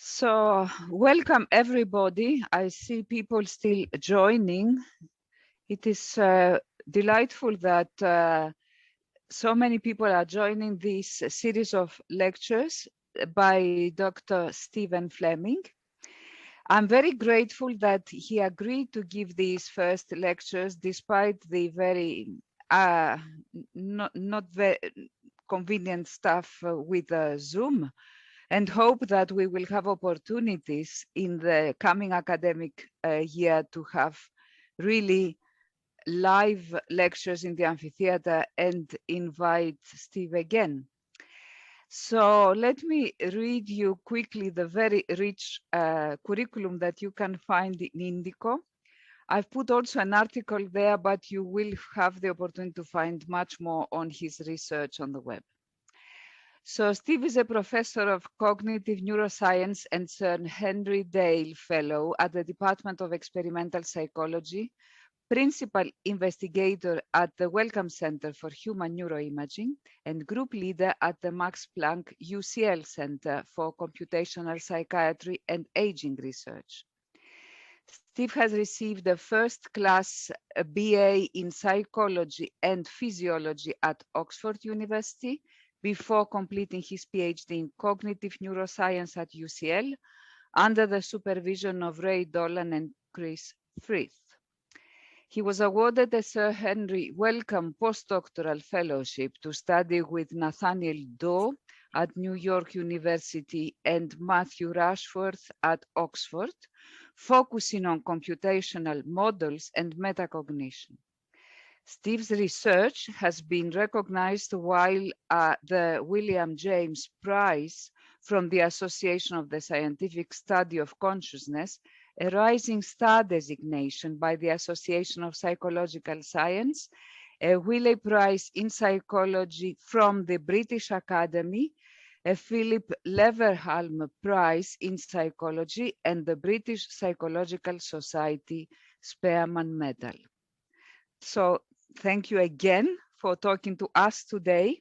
So, welcome everybody. I see people still joining. It is delightful that so many people are joining this series of lectures by Dr. Stephen Fleming. I'm very grateful that he agreed to give these first lectures despite the very not very convenient stuff with Zoom, and hope that we will have opportunities in the coming academic year to have really live lectures in the amphitheater and invite Steve again. So let me read you quickly the very rich curriculum that you can find in Indico. I've put also an article there, but you will have the opportunity to find much more on his research on the web. So Steve is a professor of cognitive neuroscience and Sir Henry Dale Fellow at the Department of Experimental Psychology, principal investigator at the Wellcome Center for Human Neuroimaging, and group leader at the Max Planck UCL Center for Computational Psychiatry and Aging Research. Steve has received a first-class BA in psychology and physiology at Oxford University, before completing his PhD in cognitive neuroscience at UCL under the supervision of Ray Dolan and Chris Frith. He was awarded a Sir Henry Wellcome postdoctoral fellowship to study with Nathaniel Doe at New York University and Matthew Rushworth at Oxford, focusing on computational models and metacognition. Steve's research has been recognized while the William James Prize from the Association of the Scientific Study of Consciousness, a Rising Star designation by the Association of Psychological Science, a Wiley Prize in Psychology from the British Academy, a Philip Leverhulme Prize in Psychology, and the British Psychological Society Spearman Medal. So, thank you again for talking to us today.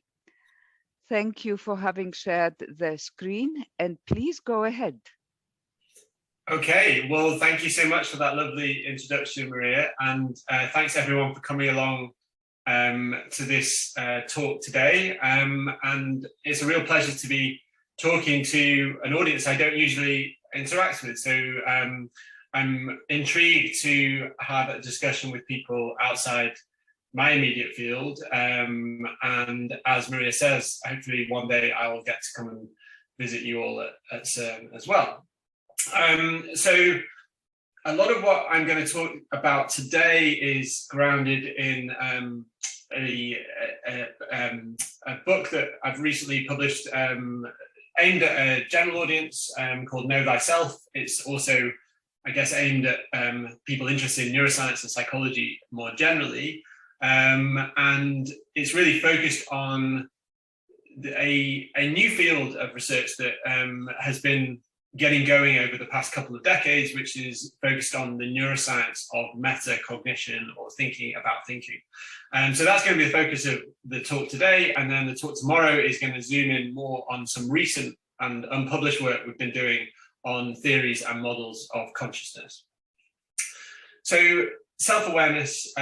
Thank you for having shared the screen, and please go ahead. Okay, well, thank you so much for that lovely introduction, Maria, and thanks everyone for coming along to this talk today. And it's a real pleasure to be talking to an audience I don't usually interact with. So I'm intrigued to have a discussion with people outside my immediate field, and as Maria says, hopefully one day I will get to come and visit you all at CERN as well. So a lot of what I'm going to talk about today is grounded in a book that I've recently published aimed at a general audience called Know Thyself. It's also, I guess, aimed at people interested in neuroscience and psychology more generally. And it's really focused on a new field of research that has been getting going over the past couple of decades, which is focused on the neuroscience of metacognition, or thinking about thinking. So that's going to be the focus of the talk today. And then the talk tomorrow is going to zoom in more on some recent and unpublished work we've been doing on theories and models of consciousness. So self-awareness,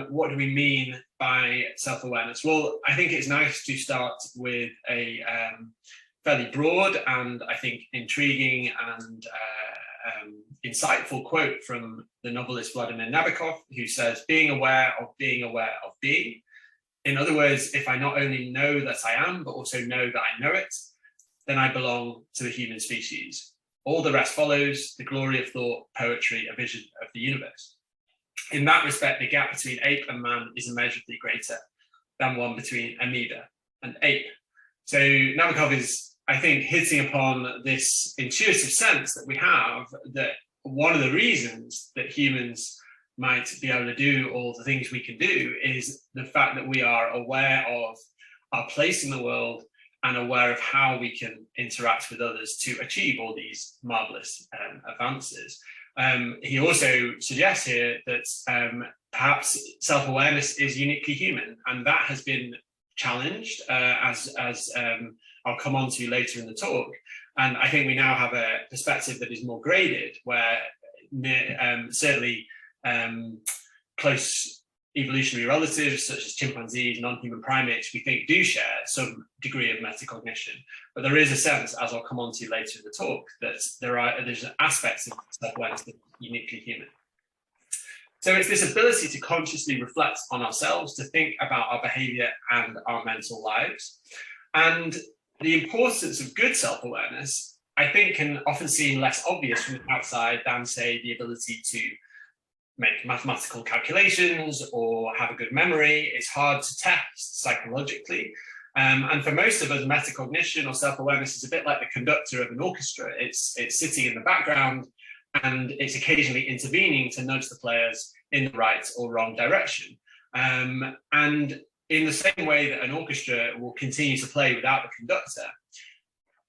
what do we mean by self-awareness? Well, I think it's nice to start with a fairly broad and I think intriguing and insightful quote from the novelist Vladimir Nabokov, who says, being aware of being aware of being. In other words, if I not only know that I am, but also know that I know it, then I belong to the human species. All the rest follows, the glory of thought, poetry, a vision of the universe. In that respect, the gap between ape and man is immeasurably greater than one between amoeba and ape. So Nabokov is, I think, hitting upon this intuitive sense that we have that one of the reasons that humans might be able to do all the things we can do is the fact that we are aware of our place in the world and aware of how we can interact with others to achieve all these marvelous advances. He also suggests here that perhaps self-awareness is uniquely human, and that has been challenged, as I'll come on to later in the talk. And I think we now have a perspective that is more graded, where certainly close evolutionary relatives such as chimpanzees, non-human primates, we think do share some degree of metacognition. But there is a sense, as I'll come on to later in the talk, that there's aspects of self-awareness that are uniquely human. So it's this ability to consciously reflect on ourselves, to think about our behavior and our mental lives. And the importance of good self-awareness, I think, can often seem less obvious from the outside than, say, the ability to make mathematical calculations or have a good memory. It's hard to test psychologically. And for most of us, metacognition or self-awareness is a bit like the conductor of an orchestra. It's sitting in the background, and it's occasionally intervening to nudge the players in the right or wrong direction. And in the same way that an orchestra will continue to play without the conductor,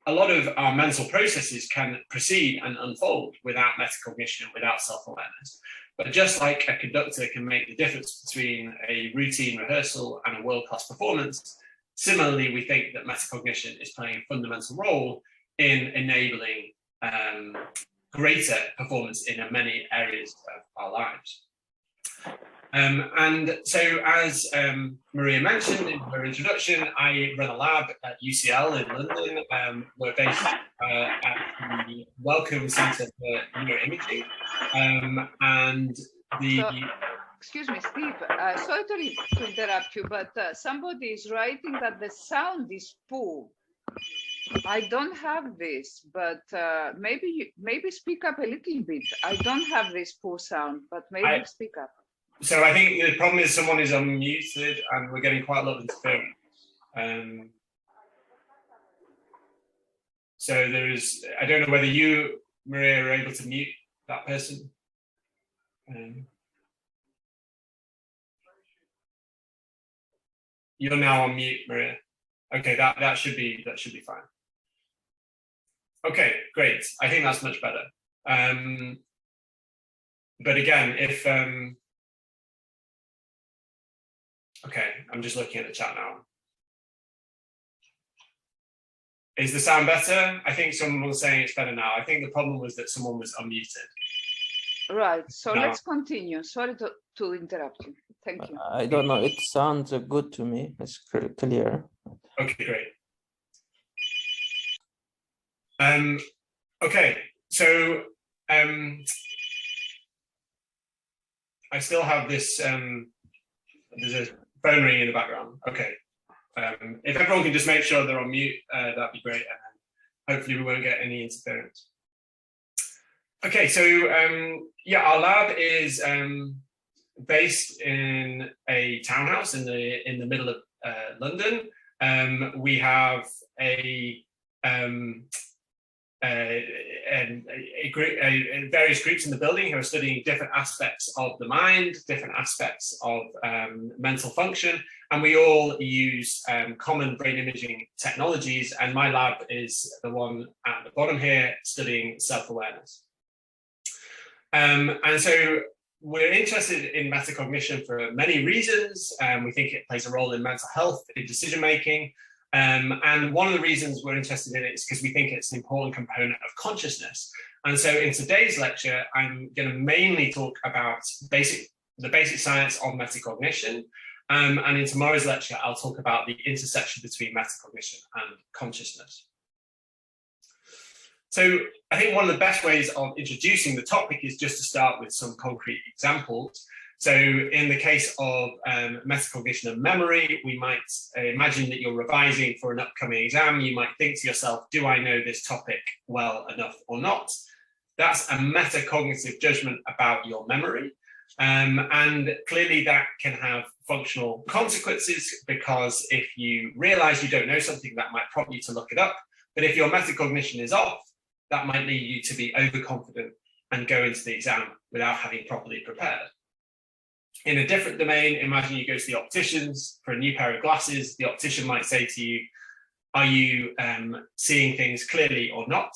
a lot of our mental processes can proceed and unfold without metacognition, without self-awareness. But just like a conductor can make the difference between a routine rehearsal and a world-class performance, similarly, we think that metacognition is playing a fundamental role in enabling greater performance in many areas of our lives. And so, as Maria mentioned in her introduction, I run a lab at UCL in London. We're based at the Wellcome Centre for Neuroimaging. Excuse me, Steve, sorry to interrupt you, but somebody is writing that the sound is poor. I don't have this, but maybe speak up a little bit. I don't have this poor sound, but maybe speak up. So I think the problem is someone is unmuted and we're getting quite a lot of interference. So I don't know whether you, Maria, are able to mute that person. You're now on mute, Maria. Okay, that should be fine. Okay, great. I think that's much better. But again, if okay, I'm just looking at the chat now. Is the sound better? I think someone was saying it's better now. I think the problem was that someone was unmuted. Right, so let's continue. Sorry to interrupt you. Thank you. I don't know, it sounds good to me. It's clear. Okay, great. Okay, so I still have this, there's a phone ringing in the background. Okay. If everyone can just make sure they're on mute, that'd be great. And hopefully we won't get any interference. Okay, so yeah, our lab is based in a townhouse in the middle of London. We have various groups in the building who are studying different aspects of the mind, different aspects of mental function, and we all use common brain imaging technologies, and my lab is the one at the bottom here, studying self-awareness. And so we're interested in metacognition for many reasons. We think it plays a role in mental health, in decision-making, and one of the reasons we're interested in it is because we think it's an important component of consciousness. And so in today's lecture, I'm going to mainly talk about the basic science of metacognition. And in tomorrow's lecture, I'll talk about the intersection between metacognition and consciousness. So I think one of the best ways of introducing the topic is just to start with some concrete examples. So in the case of metacognition and memory, we might imagine that you're revising for an upcoming exam. You might think to yourself, do I know this topic well enough or not? That's a metacognitive judgment about your memory. And clearly that can have functional consequences, because if you realize you don't know something, that might prompt you to look it up. But if your metacognition is off, that might lead you to be overconfident and go into the exam without having properly prepared. In a different domain, imagine you go to the opticians for a new pair of glasses. The optician might say to you, are you seeing things clearly or not?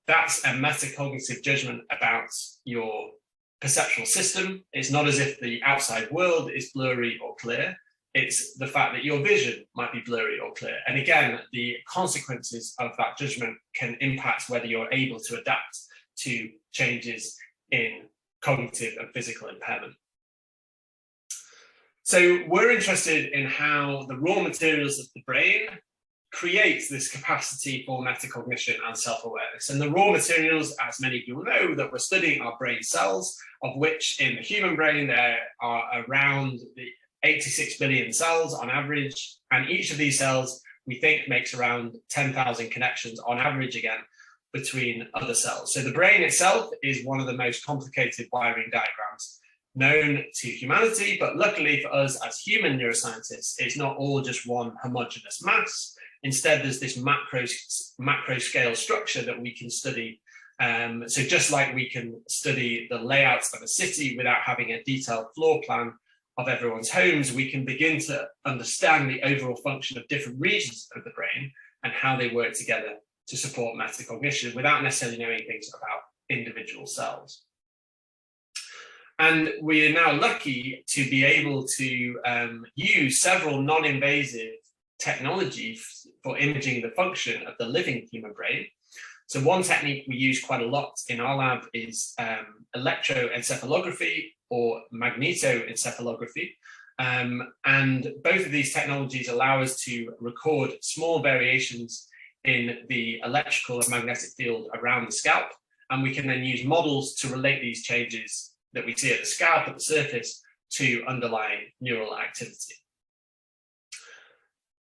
That's a metacognitive judgment about your perceptual system. It's not as if the outside world is blurry or clear. It's the fact that your vision might be blurry or clear. And again, the consequences of that judgment can impact whether you're able to adapt to changes in cognitive and physical impairment. So we're interested in how the raw materials of the brain creates this capacity for metacognition and self-awareness. And the raw materials, as many of you will know, that we're studying are brain cells, of which in the human brain there are around the 86 billion cells on average. And each of these cells, we think, makes around 10,000 connections on average, again, between other cells. So the brain itself is one of the most complicated wiring diagrams known to humanity, but luckily for us as human neuroscientists, it's not all just one homogeneous mass. Instead, there's this macro scale structure that we can study. So just like we can study the layouts of a city without having a detailed floor plan of everyone's homes, we can begin to understand the overall function of different regions of the brain and how they work together to support metacognition without necessarily knowing things about individual cells. And we are now lucky to be able to use several non-invasive technologies for imaging the function of the living human brain. So one technique we use quite a lot in our lab is electroencephalography or magnetoencephalography. And both of these technologies allow us to record small variations in the electrical and magnetic field around the scalp. And we can then use models to relate these changes that we see at the scalp, at the surface, to underlying neural activity.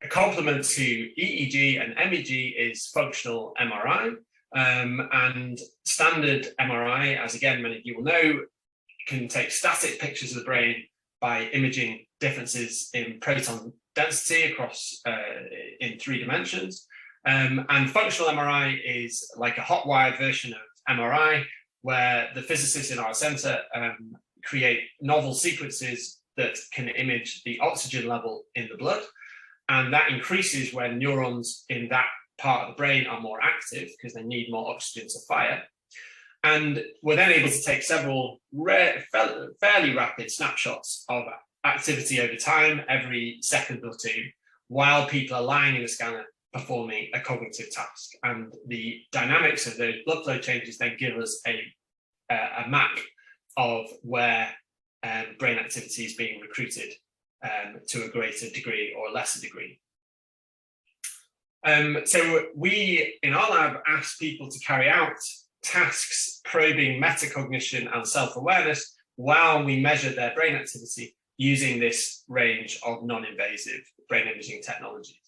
A complement to EEG and MEG is functional MRI. And standard MRI, as again many of you will know, can take static pictures of the brain by imaging differences in proton density across in 3 dimensions. And functional MRI is like a hot-wired version of MRI, where the physicists in our center create novel sequences that can image the oxygen level in the blood. And that increases when neurons in that part of the brain are more active because they need more oxygen to fire. And we're then able to take several fairly rapid snapshots of activity over time, every second or two, while people are lying in the scanner performing a cognitive task. And the dynamics of those blood flow changes then give us a map of where brain activity is being recruited to a greater degree or a lesser degree. So we, in our lab, ask people to carry out tasks probing metacognition and self-awareness while we measure their brain activity using this range of non-invasive brain imaging technologies.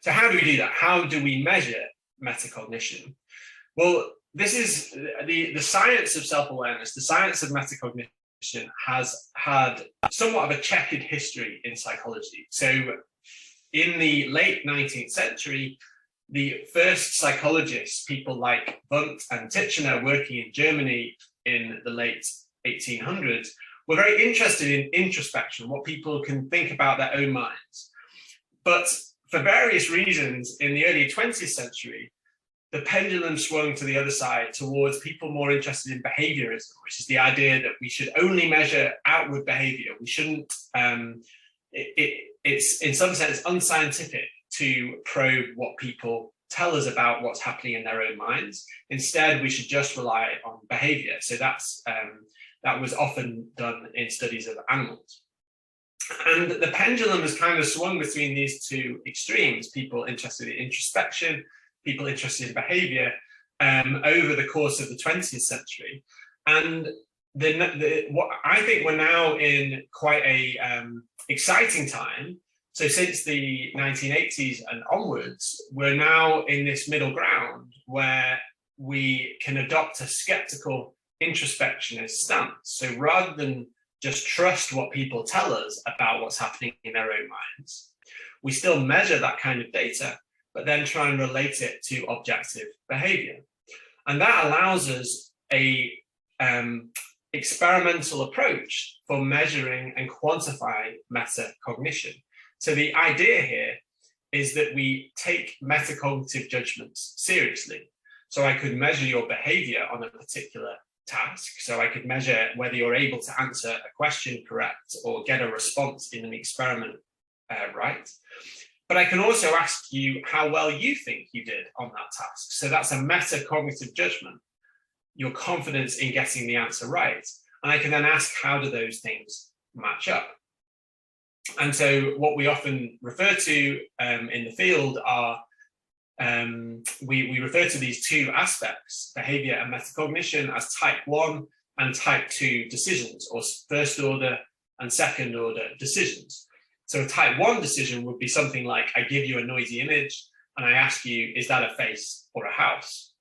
So how do we do that? How do we measure metacognition? Well, this is the science of self-awareness, the science of metacognition has had somewhat of a checkered history in psychology. So in the late 19th century, the first psychologists, people like Wundt and Titchener, working in Germany in the late 1800s, were very interested in introspection, what people can think about their own minds. But for various reasons, in the early 20th century, the pendulum swung to the other side towards people more interested in behaviorism, which is the idea that we should only measure outward behavior. We shouldn't, it's in some sense unscientific to probe what people tell us about what's happening in their own minds. Instead, we should just rely on behavior. So that's, that was often done in studies of animals. And the pendulum has kind of swung between these two extremes, people interested in introspection, people interested in behavior, over the course of the 20th century. And what I think we're now in quite a exciting time. So since the 1980s and onwards, we're now in this middle ground where we can adopt a skeptical introspectionist stance. So rather than just trust what people tell us about what's happening in their own minds, we still measure that kind of data, but then try and relate it to objective behavior. And that allows us a experimental approach for measuring and quantifying metacognition. So the idea here is that we take metacognitive judgments seriously. So I could measure your behavior on a particular task. So I could measure whether you're able to answer a question correct or get a response in an experiment right. But I can also ask you how well you think you did on that task. So that's a metacognitive judgment, your confidence in getting the answer right. And I can then ask, how do those things match up? And so what we often refer to in the field are, we refer to these two aspects, behaviour and metacognition, as type 1 and type 2 decisions, or first order and second order decisions. So a type 1 decision would be something like, I give you a noisy image and I ask you, is that a face or a house?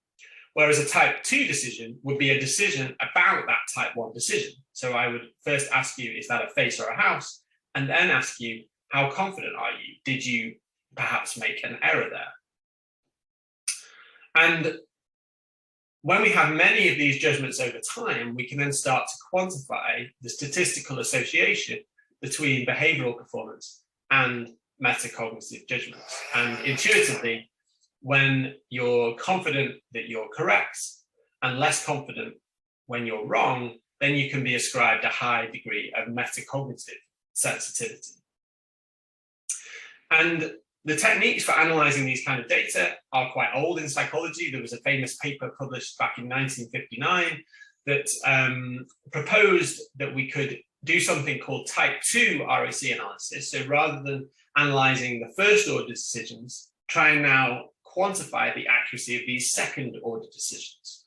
Whereas a type 2 decision would be a decision about that type 1 decision. So I would first ask you, is that a face or a house? And then ask you, how confident are you? Did you perhaps make an error there? And when we have many of these judgments over time, we can then start to quantify the statistical association between behavioural performance and metacognitive judgments. And intuitively, when you're confident that you're correct and less confident when you're wrong, then you can be ascribed a high degree of metacognitive sensitivity. And the techniques for analysing these kind of data are quite old in psychology. There was a famous paper published back in 1959 that proposed that we could do something called type 2 RAC analysis. So rather than analysing the first order decisions, try and now quantify the accuracy of these second order decisions.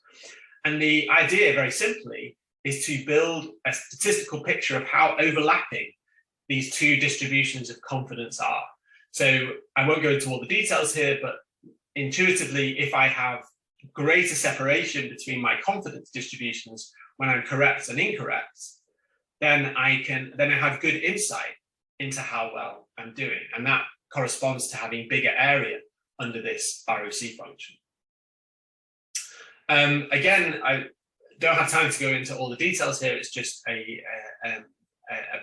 And the idea, very simply, is to build a statistical picture of how overlapping these two distributions of confidence are. So I won't go into all the details here, but intuitively, if I have greater separation between my confidence distributions when I'm correct and incorrect, then I have good insight into how well I'm doing. And that corresponds to having bigger area under this ROC function. Again, I don't have time to go into all the details here. It's just a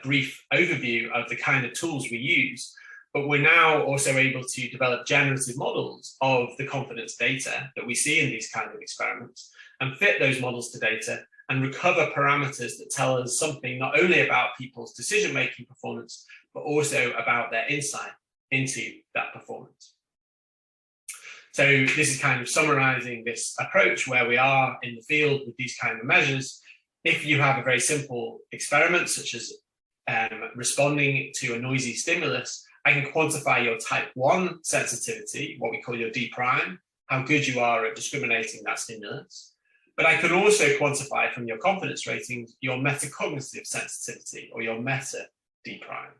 brief overview of the kind of tools we use. But we're now also able to develop generative models of the confidence data that we see in these kind of experiments and fit those models to data and recover parameters that tell us something not only about people's decision-making performance, but also about their insight into that performance. So this is kind of summarizing this approach where we are in the field with these kind of measures. If you have a very simple experiment, such as responding to a noisy stimulus, I can quantify your type 1 sensitivity, what we call your D prime, how good you are at discriminating that stimulus. But I can also quantify from your confidence ratings your metacognitive sensitivity, or your meta D prime.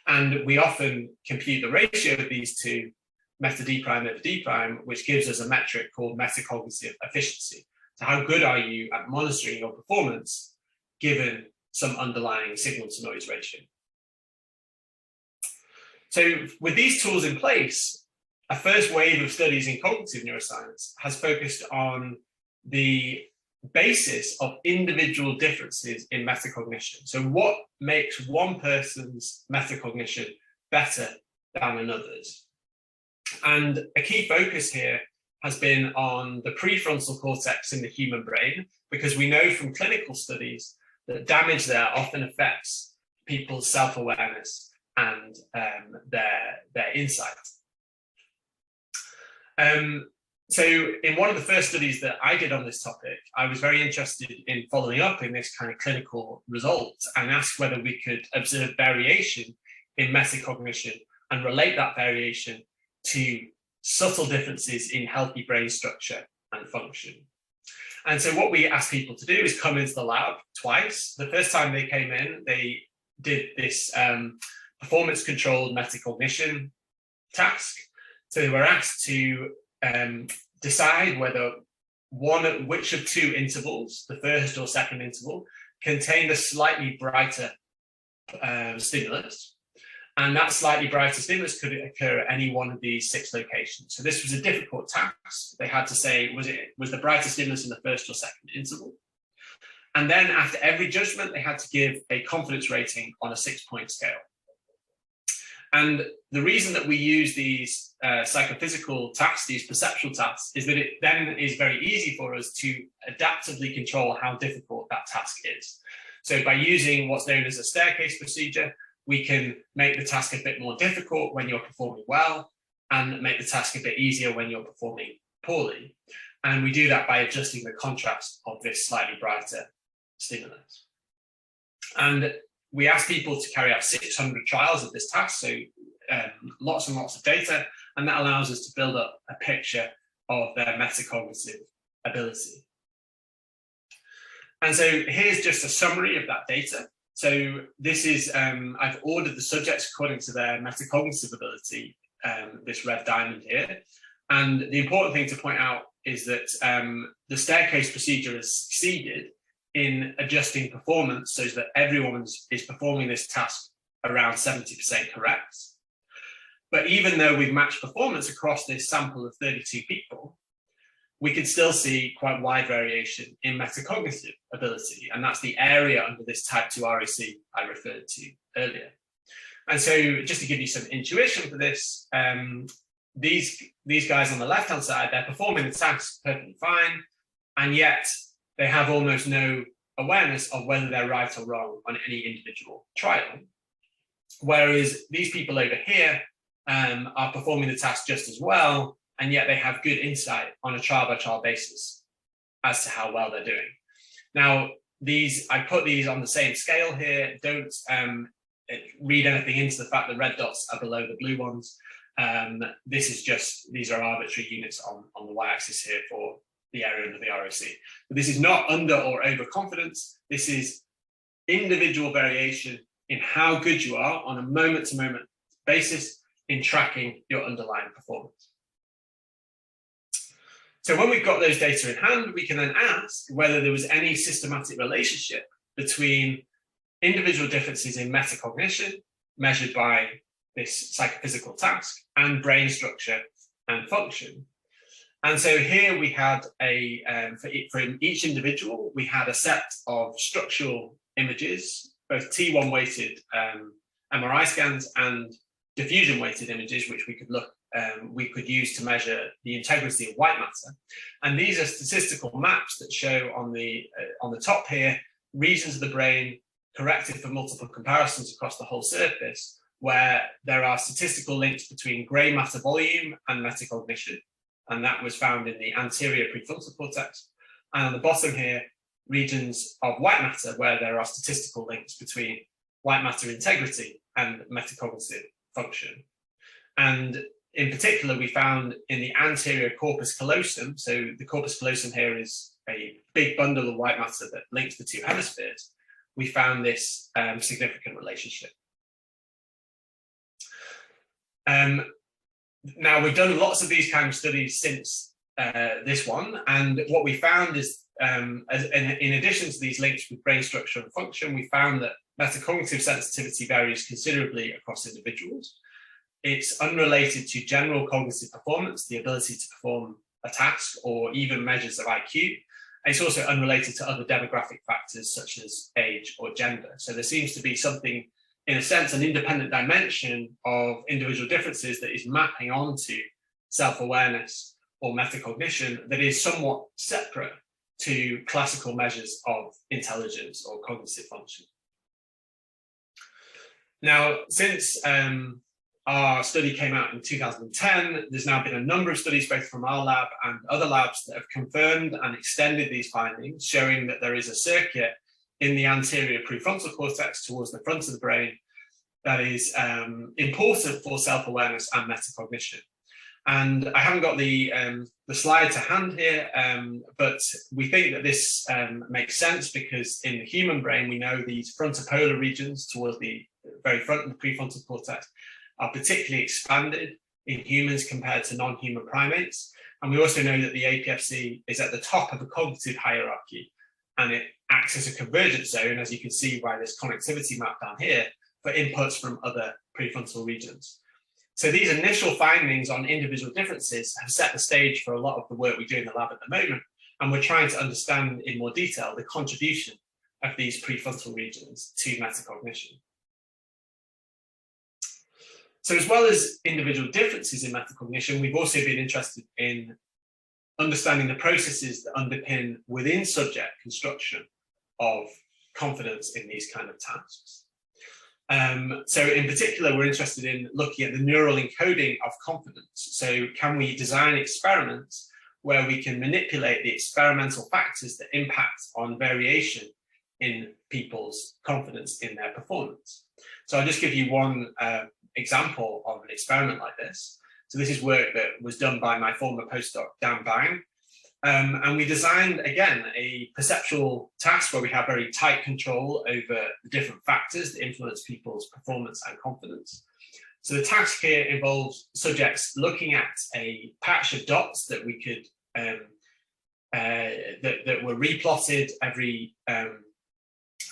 And we often compute the ratio of these two, meta D prime over D prime, which gives us a metric called metacognitive efficiency. So how good are you at monitoring your performance given some underlying signal to noise ratio? So with these tools in place, a first wave of studies in cognitive neuroscience has focused on the basis of individual differences in metacognition. So what makes one person's metacognition better than another's? And a key focus here has been on the prefrontal cortex in the human brain, because we know from clinical studies that damage there often affects people's self-awareness and their insight. So in one of the first studies that I did on this topic, I was very interested in following up in this kind of clinical result and asked whether we could observe variation in metacognition and relate that variation to subtle differences in healthy brain structure and function. And so what we asked people to do is come into the lab twice. The first time they came in, they did this performance-controlled metacognition task. So they were asked to decide which of two intervals, the first or second interval, contained a slightly brighter stimulus. And that slightly brighter stimulus could occur at any one of these 6 locations. So this was a difficult task. They had to say, was the brighter stimulus in the first or second interval? And then after every judgment, they had to give a confidence rating on a 6-point scale. And the reason that we use these psychophysical tasks, these perceptual tasks, is that it then is very easy for us to adaptively control how difficult that task is. So by using what's known as a staircase procedure, we can make the task a bit more difficult when you're performing well, and make the task a bit easier when you're performing poorly. And we do that by adjusting the contrast of this slightly brighter stimulus. And we asked people to carry out 600 trials of this task, so lots and lots of data, and that allows us to build up a picture of their metacognitive ability. And so here's just a summary of that data. So this is, I've ordered the subjects according to their metacognitive ability, this red diamond here. And the important thing to point out is that the staircase procedure has succeeded in adjusting performance so that everyone is performing this task around 70% correct. But even though we've matched performance across this sample of 32 people, we can still see quite wide variation in metacognitive ability. And that's the area under this type 2 RAC I referred to earlier. And so just to give you some intuition for this, these guys on the left-hand side, they're performing the task perfectly fine, and yet they have almost no awareness of whether they're right or wrong on any individual trial. Whereas these people over here are performing the task just as well, and yet they have good insight on a trial-by-trial basis as to how well they're doing. Now, I put these on the same scale here. Don't read anything into the fact that red dots are below the blue ones. These are arbitrary units on the y-axis here for the area under the RAC. But this is not under or overconfidence. This is individual variation in how good you are on a moment-to-moment basis in tracking your underlying performance. So when we've got those data in hand, we can then ask whether there was any systematic relationship between individual differences in metacognition measured by this psychophysical task and brain structure and function. And so here we had for each individual, we had a set of structural images, both T1 weighted MRI scans and diffusion weighted images, which we could use to measure the integrity of white matter. And these are statistical maps that show on the top here, regions of the brain corrected for multiple comparisons across the whole surface, where there are statistical links between grey matter volume and metacognition. And that was found in the anterior prefrontal cortex. And on the bottom here, regions of white matter, where there are statistical links between white matter integrity and metacognitive function. And in particular, we found in the anterior corpus callosum, so the corpus callosum here is a big bundle of white matter that links the two hemispheres, we found this significant relationship. Now, we've done lots of these kind of studies since this one, and what we found is, in addition to these links with brain structure and function, we found that metacognitive sensitivity varies considerably across individuals. It's unrelated to general cognitive performance, the ability to perform a task, or even measures of IQ. It's also unrelated to other demographic factors such as age or gender. So there seems to be something, in a sense, an independent dimension of individual differences that is mapping onto self-awareness or metacognition that is somewhat separate to classical measures of intelligence or cognitive function. Now, since our study came out in 2010, there's now been a number of studies, both from our lab and other labs, that have confirmed and extended these findings, showing that there is a circuit in the anterior prefrontal cortex towards the front of the brain that is important for self-awareness and metacognition. And I haven't got the slide to hand here, but we think that this makes sense because in the human brain, we know these frontopolar regions towards the very front of the prefrontal cortex are particularly expanded in humans compared to non-human primates. And we also know that the APFC is at the top of a cognitive hierarchy, and it acts as a convergence zone, as you can see by this connectivity map down here, for inputs from other prefrontal regions. So these initial findings on individual differences have set the stage for a lot of the work we do in the lab at the moment, and we're trying to understand in more detail the contribution of these prefrontal regions to metacognition. So as well as individual differences in metacognition, we've also been interested in understanding the processes that underpin within subject construction of confidence in these kind of tasks. So in particular, we're interested in looking at the neural encoding of confidence. So can we design experiments where we can manipulate the experimental factors that impact on variation in people's confidence in their performance? So I'll just give you one example of an experiment like this. So this is work that was done by my former postdoc, Dan Bang. And we designed, again, a perceptual task where we have very tight control over the different factors that influence people's performance and confidence. So the task here involves subjects looking at a patch of dots that we could, that were replotted every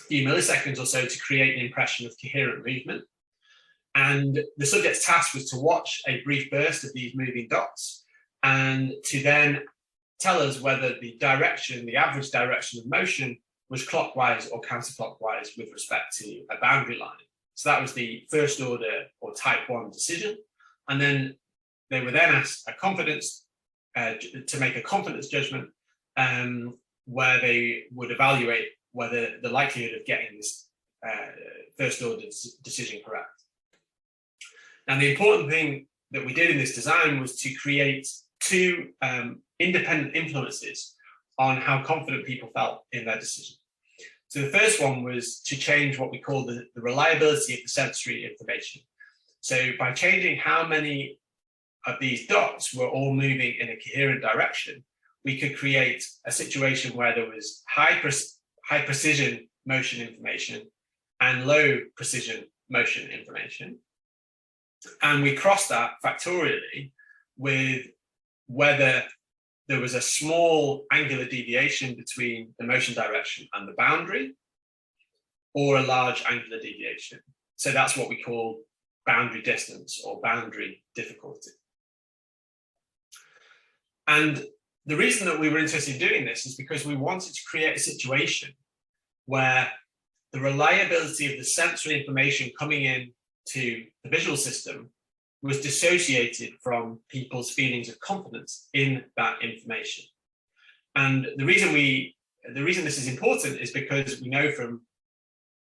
few milliseconds or so to create an impression of coherent movement. And the subject's task was to watch a brief burst of these moving dots and to then tell us whether the direction, the average direction of motion, was clockwise or counterclockwise with respect to a boundary line. So that was the first order or type 1 decision. And then they were then asked a confidence, to make a confidence judgment where they would evaluate whether the likelihood of getting this first order decision correct. And the important thing that we did in this design was to create two independent influences on how confident people felt in their decision. So the first one was to change what we call the reliability of the sensory information. So by changing how many of these dots were all moving in a coherent direction, we could create a situation where there was high precision motion information and low precision motion information. And we crossed that factorially with whether there was a small angular deviation between the motion direction and the boundary, or a large angular deviation. So that's what we call boundary distance or boundary difficulty. And the reason that we were interested in doing this is because we wanted to create a situation where the reliability of the sensory information coming in to the visual system was dissociated from people's feelings of confidence in that information. And the reason this is important is because we know from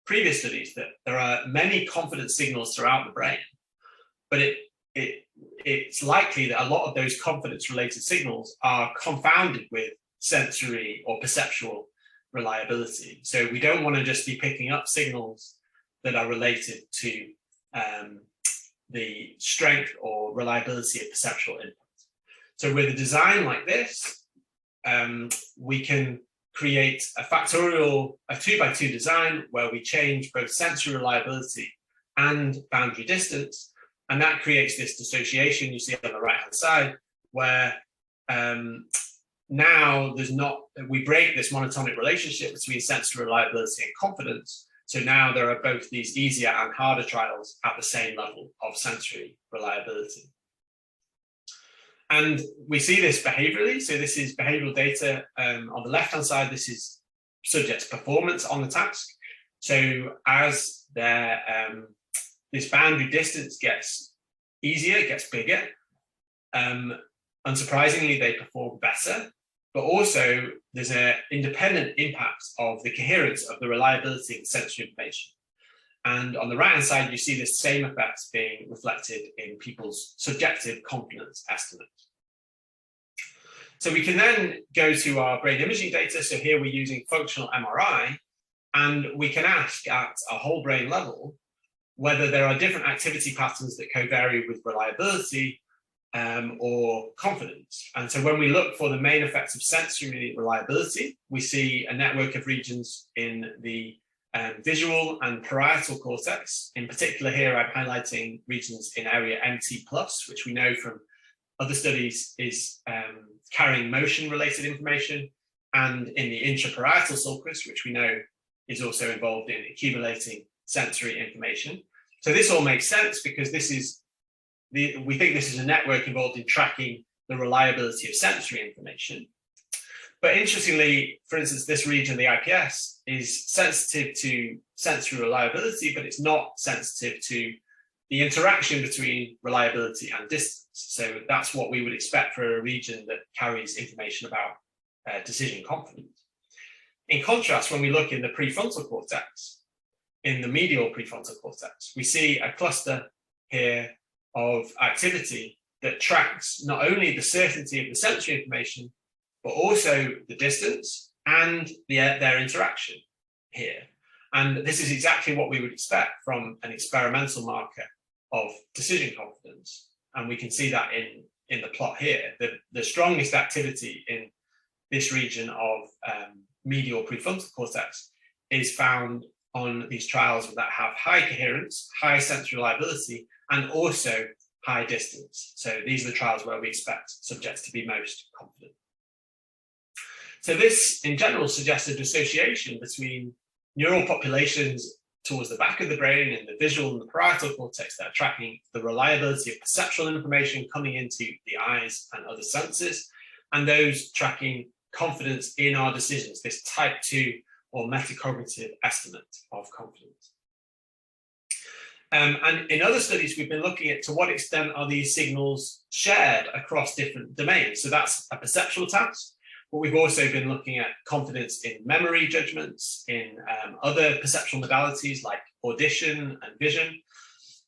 previous studies that there are many confidence signals throughout the brain, but it's likely that a lot of those confidence related signals are confounded with sensory or perceptual reliability. So we don't want to just be picking up signals that are related to the strength or reliability of perceptual input. So with a design like this, we can create a factorial, a 2x2 design where we change both sensory reliability and boundary distance. And that creates this dissociation you see on the right-hand side, where now we break this monotonic relationship between sensory reliability and confidence. So now there are both these easier and harder trials at the same level of sensory reliability. And we see this behaviourally. So this is behavioural data. On the left-hand side, this is subjects' performance on the task. So as this boundary distance gets easier, gets bigger, unsurprisingly, they perform better. But also there's an independent impact of the coherence of the reliability of the sensory information. And on the right-hand side, you see the same effects being reflected in people's subjective confidence estimates. So we can then go to our brain imaging data. So here we're using functional MRI, and we can ask at a whole brain level whether there are different activity patterns that co-vary with reliability or confidence. And so when we look for the main effects of sensory reliability, we see a network of regions in the visual and parietal cortex. In particular here, I'm highlighting regions in area MT+, which we know from other studies is carrying motion-related information, and in the intraparietal sulcus, which we know is also involved in accumulating sensory information. So this all makes sense because this is we think this is a network involved in tracking the reliability of sensory information. But interestingly, for instance, this region, the IPS, is sensitive to sensory reliability, but it's not sensitive to the interaction between reliability and distance. So that's what we would expect for a region that carries information about decision confidence. In contrast, when we look in the prefrontal cortex, in the medial prefrontal cortex, we see a cluster here of activity that tracks not only the certainty of the sensory information, but also the distance and their interaction here. And this is exactly what we would expect from an experimental marker of decision confidence. And we can see that in the plot here. The strongest activity in this region of medial prefrontal cortex is found on these trials that have high coherence, high sensory reliability, and also high distance. So these are the trials where we expect subjects to be most confident. So this, in general, suggests a dissociation between neural populations towards the back of the brain in the visual and the parietal cortex that are tracking the reliability of perceptual information coming into the eyes and other senses, and those tracking confidence in our decisions, this type 2 or metacognitive estimate of confidence. And in other studies, we've been looking at to what extent are these signals shared across different domains. So that's a perceptual task, but we've also been looking at confidence in memory judgments, in other perceptual modalities like audition and vision.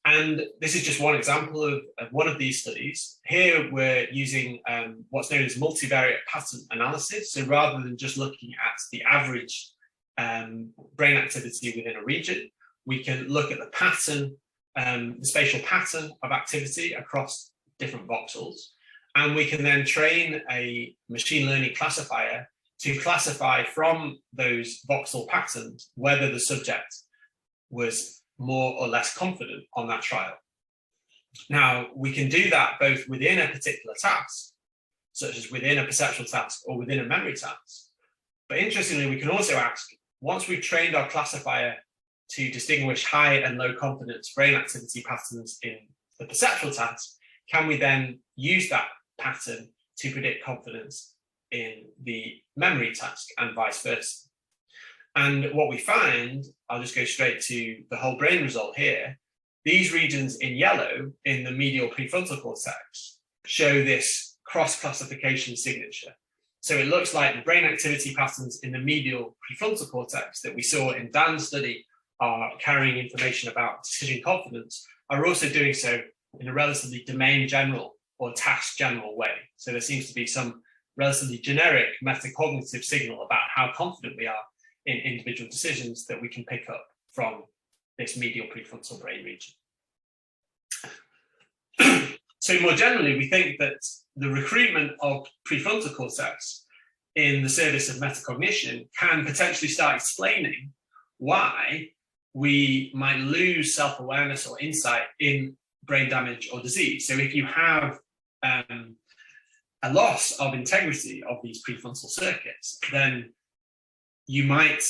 And this is just one example of one of these studies. Here we're using what's known as multivariate pattern analysis. So rather than just looking at the average brain activity within a region, we can look at the pattern, the spatial pattern of activity across different voxels. And we can then train a machine learning classifier to classify from those voxel patterns whether the subject was more or less confident on that trial. Now, we can do that both within a particular task, such as within a perceptual task or within a memory task. But interestingly, we can also ask, once we've trained our classifier to distinguish high and low confidence brain activity patterns in the perceptual task, can we then use that pattern to predict confidence in the memory task and vice versa? And what we find, I'll just go straight to the whole brain result here. These regions in yellow in the medial prefrontal cortex show this cross-classification signature. So it looks like the brain activity patterns in the medial prefrontal cortex that we saw in Dan's study are carrying information about decision confidence, are also doing so in a relatively domain general or task general way. So there seems to be some relatively generic metacognitive signal about how confident we are in individual decisions that we can pick up from this medial prefrontal brain region. So more generally, we think that the recruitment of prefrontal cortex in the service of metacognition can potentially start explaining why we might lose self-awareness or insight in brain damage or disease. So if you have a loss of integrity of these prefrontal circuits, then you might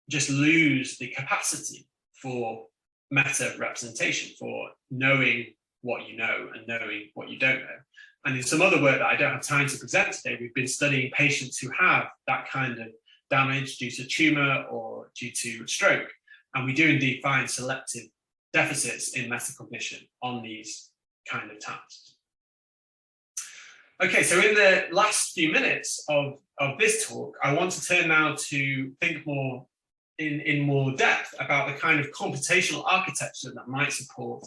just lose the capacity for meta representation, for knowing what you know and knowing what you don't know. And in some other work that I don't have time to present today, we've been studying patients who have that kind of damage due to tumor or due to stroke. And we do indeed find selective deficits in metacognition on these kind of tasks. Okay, so in the last few minutes of this talk, I want to turn now to think more in more depth about the kind of computational architecture that might support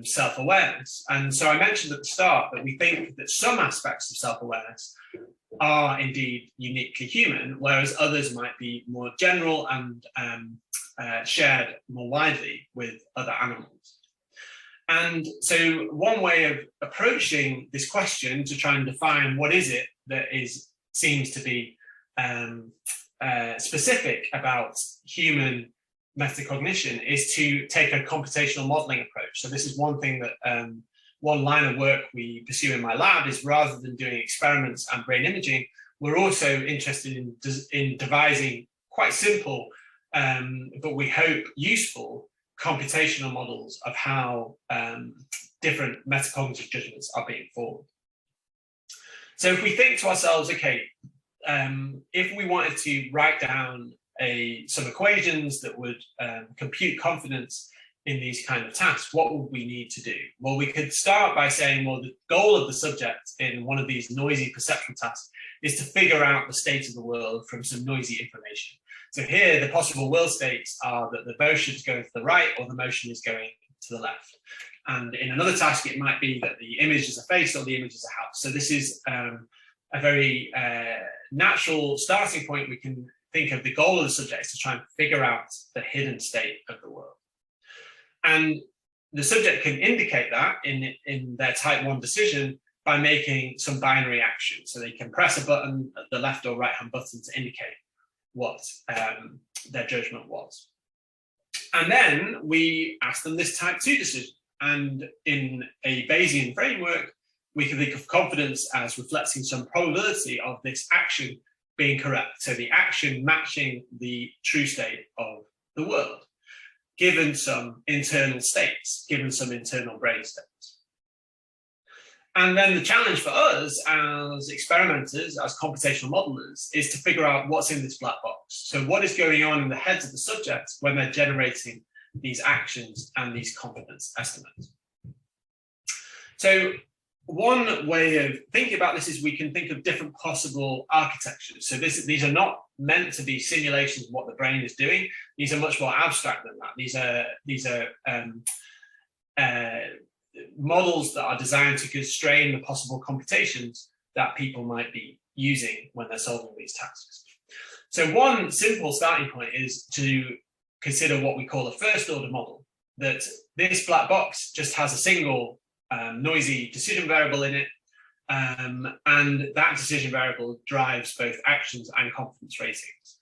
self-awareness. And so I mentioned at the start that we think that some aspects of self-awareness are indeed uniquely human, whereas others might be more general and shared more widely with other animals. And so one way of approaching this question to try and define what is it that seems to be specific about human metacognition is to take a computational modeling approach. So this is one thing that one line of work we pursue in my lab is, rather than doing experiments and brain imaging, we're also interested in devising quite simple, but we hope useful, computational models of how different metacognitive judgments are being formed. So if we think to ourselves, okay, if we wanted to write down some equations that would compute confidence in these kind of tasks, what would we need to do? Well, we could start by saying, well, the goal of the subject in one of these noisy perceptual tasks is to figure out the state of the world from some noisy information. So here, the possible world states are that the motion is going to the right or the motion is going to the left. And in another task, it might be that the image is a face or the image is a house. So this is a very natural starting point. We can think of the goal of the subject is to try and figure out the hidden state of the world. And the subject can indicate that in their type 1 decision by making some binary action. So they can press a button, the left or right hand button, to indicate what their judgment was. And then we ask them this type 2 decision. And in a Bayesian framework, we can think of confidence as reflecting some probability of this action being correct. So the action matching the true state of the world, given some internal states, given some internal brain states. And then the challenge for us as experimenters, as computational modelers, is to figure out what's in this black box. So what is going on in the heads of the subjects when they're generating these actions and these confidence estimates. So one way of thinking about this is we can think of different possible architectures. So these are not meant to be simulations of what the brain is doing. These are much more abstract than that. These are models that are designed to constrain the possible computations that people might be using when they're solving these tasks. So one simple starting point is to consider what we call a first order model, that this black box just has a single noisy decision variable in it, and that decision variable drives both actions and confidence ratings.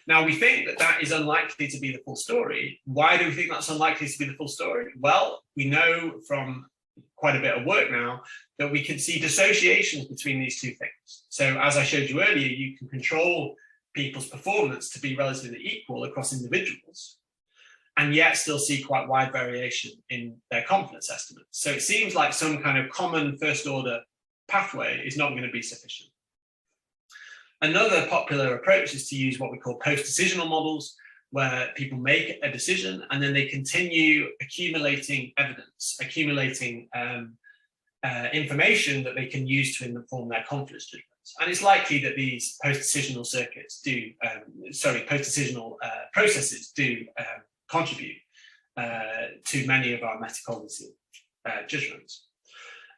Now, we think that that is unlikely to be the full story. Why do we think that's unlikely to be the full story? Well, we know from quite a bit of work now that we can see dissociations between these two things. So as I showed you earlier, you can control people's performance to be relatively equal across individuals, and yet still see quite wide variation in their confidence estimates. So it seems like some kind of common first order pathway is not going to be sufficient. Another popular approach is to use what we call post-decisional models, where people make a decision and then they continue accumulating evidence, accumulating information that they can use to inform their confidence judgments. And it's likely that these post-decisional circuits do, post-decisional processes do contribute to many of our metacognitive judgments.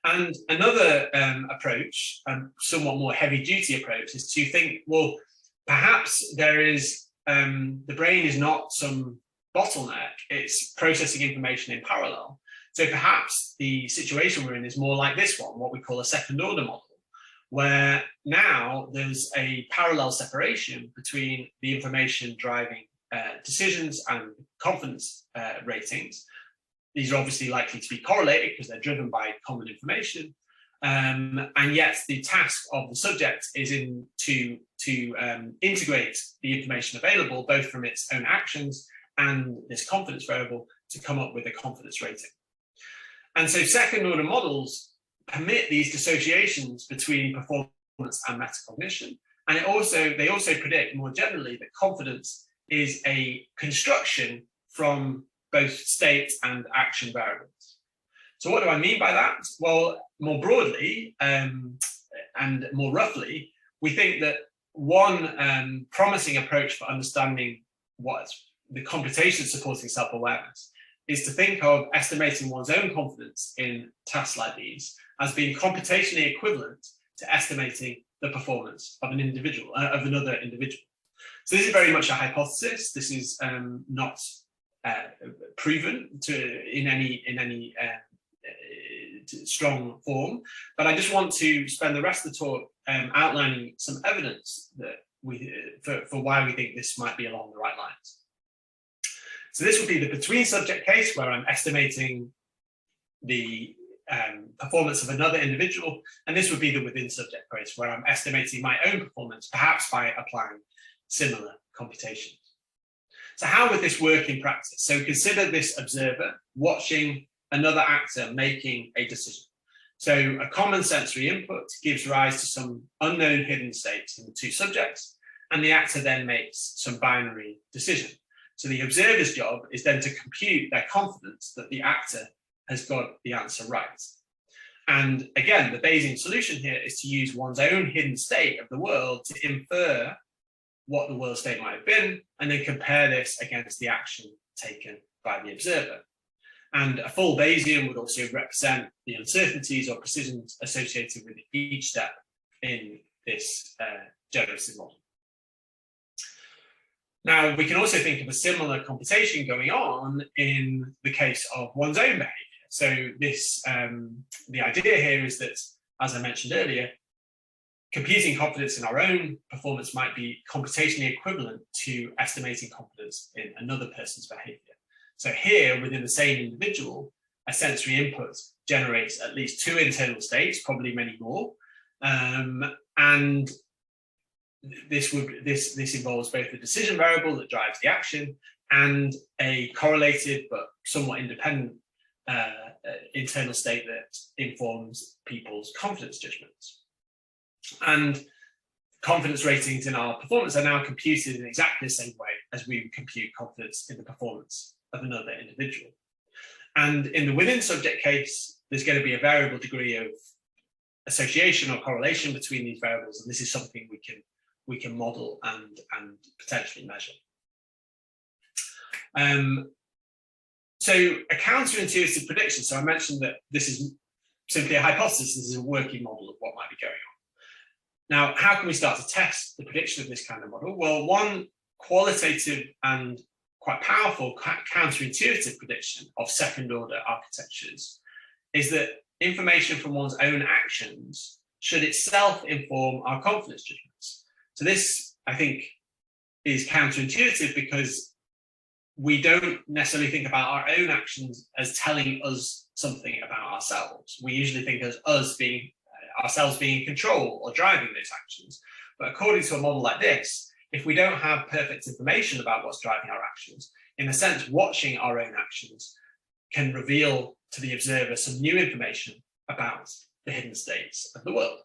And another approach, somewhat more heavy-duty approach, is to think, well, perhaps there is, the brain is not some bottleneck, it's processing information in parallel. So perhaps the situation we're in is more like this one, what we call a second-order model, where now there's a parallel separation between the information driving decisions and confidence ratings. These are obviously likely to be correlated because they're driven by common information, and yet the task of the subject is to integrate the information available, both from its own actions and this confidence variable, to come up with a confidence rating. And so second-order models permit these dissociations between performance and metacognition, and they also predict more generally that confidence is a construction from both state and action variables. So what do I mean by that? Well, more broadly and more roughly, we think that one promising approach for understanding what's the computation supporting self-awareness is to think of estimating one's own confidence in tasks like these as being computationally equivalent to estimating the performance of an individual, of another individual. So this is very much a hypothesis. This is not proven in any strong form, but I just want to spend the rest of the talk outlining some evidence that for why we think this might be along the right lines. So this would be the between subject case, where I'm estimating the performance of another individual, and this would be the within subject case, where I'm estimating my own performance, perhaps by applying similar computations. So how would this work in practice? So consider this observer watching another actor making a decision. So a common sensory input gives rise to some unknown hidden states in the two subjects, and the actor then makes some binary decision. So the observer's job is then to compute their confidence that the actor has got the answer right. And again, the Bayesian solution here is to use one's own hidden state of the world to infer what the world state might have been, and then compare this against the action taken by the observer. And a full Bayesian would also represent the uncertainties or precisions associated with each step in this generative model. Now, we can also think of a similar computation going on in the case of one's own behavior. So this, the idea here is that, as I mentioned earlier, computing confidence in our own performance might be computationally equivalent to estimating confidence in another person's behavior. So here, within the same individual, a sensory input generates at least two internal states, probably many more. And this involves both the decision variable that drives the action and a correlated but somewhat independent internal state that informs people's confidence judgments. And confidence ratings in our performance are now computed in exactly the same way as we would compute confidence in the performance of another individual. And in the within subject case, there's going to be a variable degree of association or correlation between these variables, and this is something we can model and potentially measure. So a counterintuitive prediction. So I mentioned that this is simply a hypothesis. This is a working model of what might be going on. Now, how can we start to test the prediction of this kind of model? Well, one qualitative and quite powerful counterintuitive prediction of second-order architectures is that information from one's own actions should itself inform our confidence judgments. So this, I think, is counterintuitive because we don't necessarily think about our own actions as telling us something about ourselves. We usually think of us being ourselves being in control or driving those actions. But according to a model like this, if we don't have perfect information about what's driving our actions, in a sense, watching our own actions can reveal to the observer some new information about the hidden states of the world.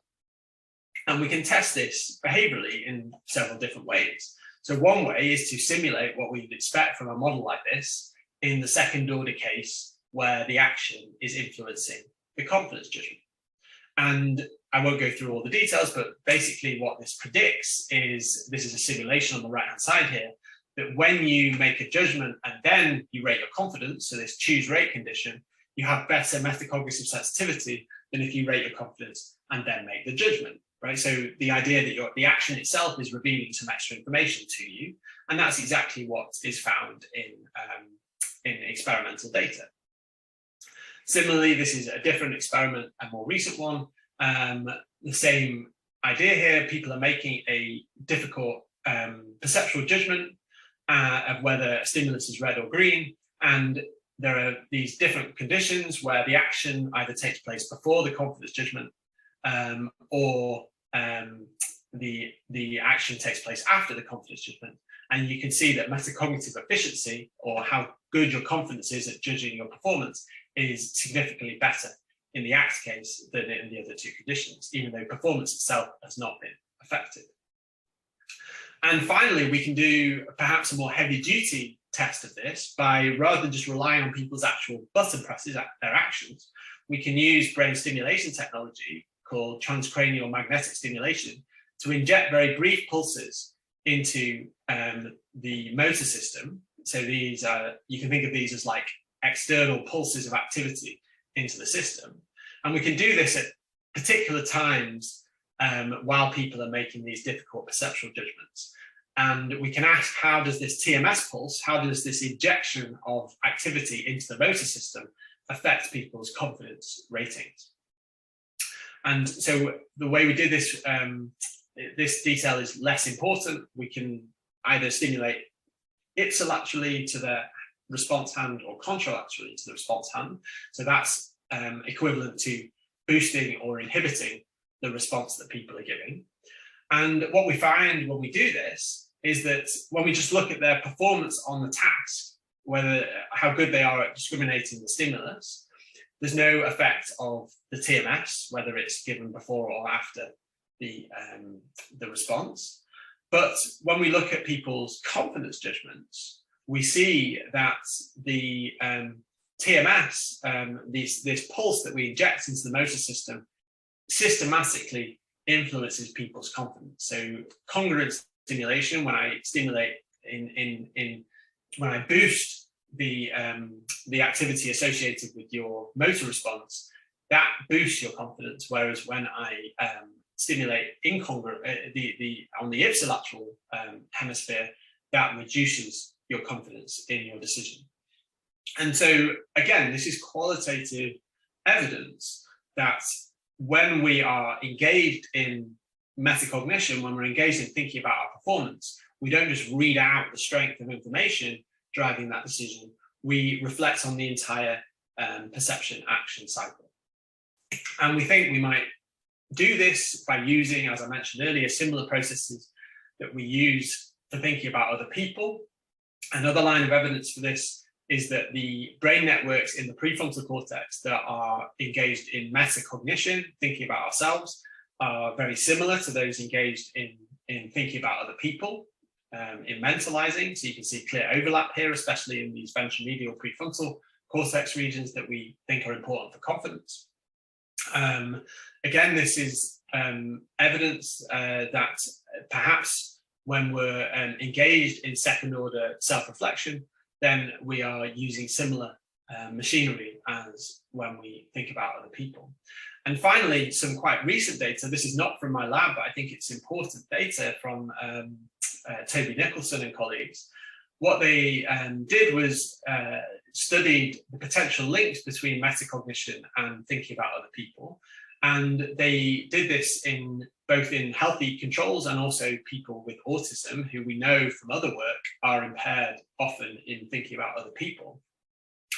And we can test this behaviorally in several different ways. So one way is to simulate what we would expect from a model like this in the second order case where the action is influencing the confidence judgment. And I won't go through all the details, but basically what this predicts is, this is a simulation on the right-hand side here, that when you make a judgment and then you rate your confidence, so this choose rate condition, you have better metacognitive sensitivity than if you rate your confidence and then make the judgment, right? So the idea that the action itself is revealing some extra information to you, and that's exactly what is found in experimental data. Similarly, this is a different experiment, a more recent one. The same idea here, people are making a difficult perceptual judgment of whether a stimulus is red or green, and there are these different conditions where the action either takes place before the confidence judgment or the action takes place after the confidence judgment. And you can see that metacognitive efficiency, or how good your confidence is at judging your performance, is significantly better in the act case than in the other two conditions, even though performance itself has not been affected. And finally, we can do perhaps a more heavy-duty test of this by, rather than just relying on people's actual button presses, their actions, we can use brain stimulation technology called transcranial magnetic stimulation to inject very brief pulses into the motor system. So these are, you can think of these as like external pulses of activity into the system. And we can do this at particular times while people are making these difficult perceptual judgments. And we can ask, how does this TMS pulse, how does this injection of activity into the motor system affect people's confidence ratings? And so the way we did this, this detail is less important. We can either stimulate ipsilaterally to the response hand or contralaterally to the response hand. So that's equivalent to boosting or inhibiting the response that people are giving. And what we find when we do this is that when we just look at their performance on the task, whether how good they are at discriminating the stimulus, there's no effect of the TMS, whether it's given before or after the response. But when we look at people's confidence judgments, we see that the TMS, this pulse that we inject into the motor system, systematically influences people's confidence. So congruent stimulation, when I stimulate when I boost the activity associated with your motor response, that boosts your confidence. Whereas when I stimulate incongruent on the ipsilateral hemisphere, that reduces your confidence in your decision. And so again, this is qualitative evidence that when we are engaged in metacognition, when we're engaged in thinking about our performance, we don't just read out the strength of information driving that decision, we reflect on the entire perception action cycle. And we think we might do this by using, as I mentioned earlier, similar processes that we use for thinking about other people. Another line of evidence for this is that the brain networks in the prefrontal cortex that are engaged in metacognition, thinking about ourselves, are very similar to those engaged in thinking about other people, in mentalizing. So you can see clear overlap here, especially in these ventromedial prefrontal cortex regions that we think are important for confidence. Again, this is evidence that perhaps when we're engaged in second order self-reflection, then we are using similar machinery as when we think about other people. And finally, some quite recent data. This is not from my lab, but I think it's important data from Toby Nicholson and colleagues. What they did was studied the potential links between metacognition and thinking about other people. And they did this both in healthy controls and also people with autism, who we know from other work are impaired often in thinking about other people.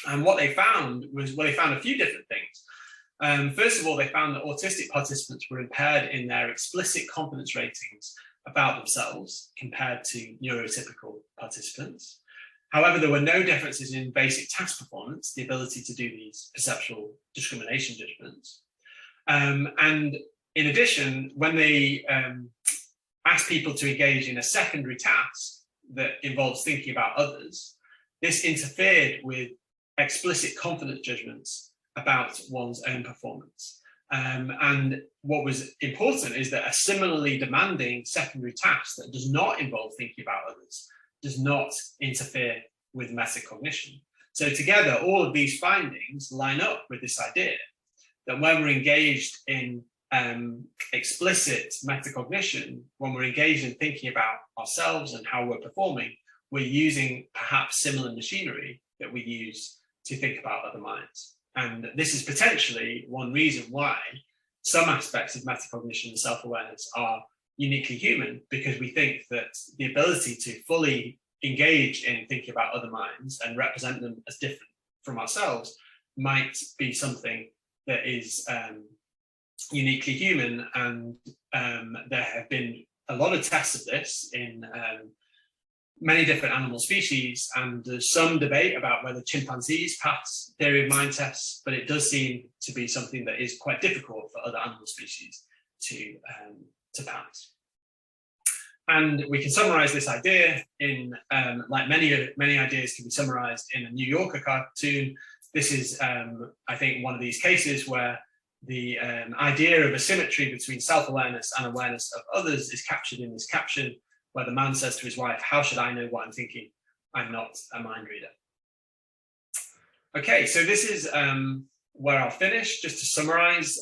And what they found was, well, they found a few different things. First of all, they found that autistic participants were impaired in their explicit confidence ratings about themselves compared to neurotypical participants. However, there were no differences in basic task performance, the ability to do these perceptual discrimination judgments. And in addition, when they asked people to engage in a secondary task that involves thinking about others, this interfered with explicit confidence judgments about one's own performance. And what was important is that a similarly demanding secondary task that does not involve thinking about others does not interfere with metacognition. So together, all of these findings line up with this idea that when we're engaged in explicit metacognition, when we're engaged in thinking about ourselves and how we're performing, we're using perhaps similar machinery that we use to think about other minds. And this is potentially one reason why some aspects of metacognition and self-awareness are uniquely human, because we think that the ability to fully engage in thinking about other minds and represent them as different from ourselves might be something that is uniquely human. And there have been a lot of tests of this in many different animal species, and there's some debate about whether chimpanzees pass theory of mind tests, but it does seem to be something that is quite difficult for other animal species to pass. And we can summarize this idea in, like many ideas can be summarized in a New Yorker cartoon. This is, I think, one of these cases where the idea of a symmetry between self-awareness and awareness of others is captured in this caption, where the man says to his wife, "How should I know what I'm thinking? I'm not a mind reader." Okay, so this is where I'll finish. Just to summarize,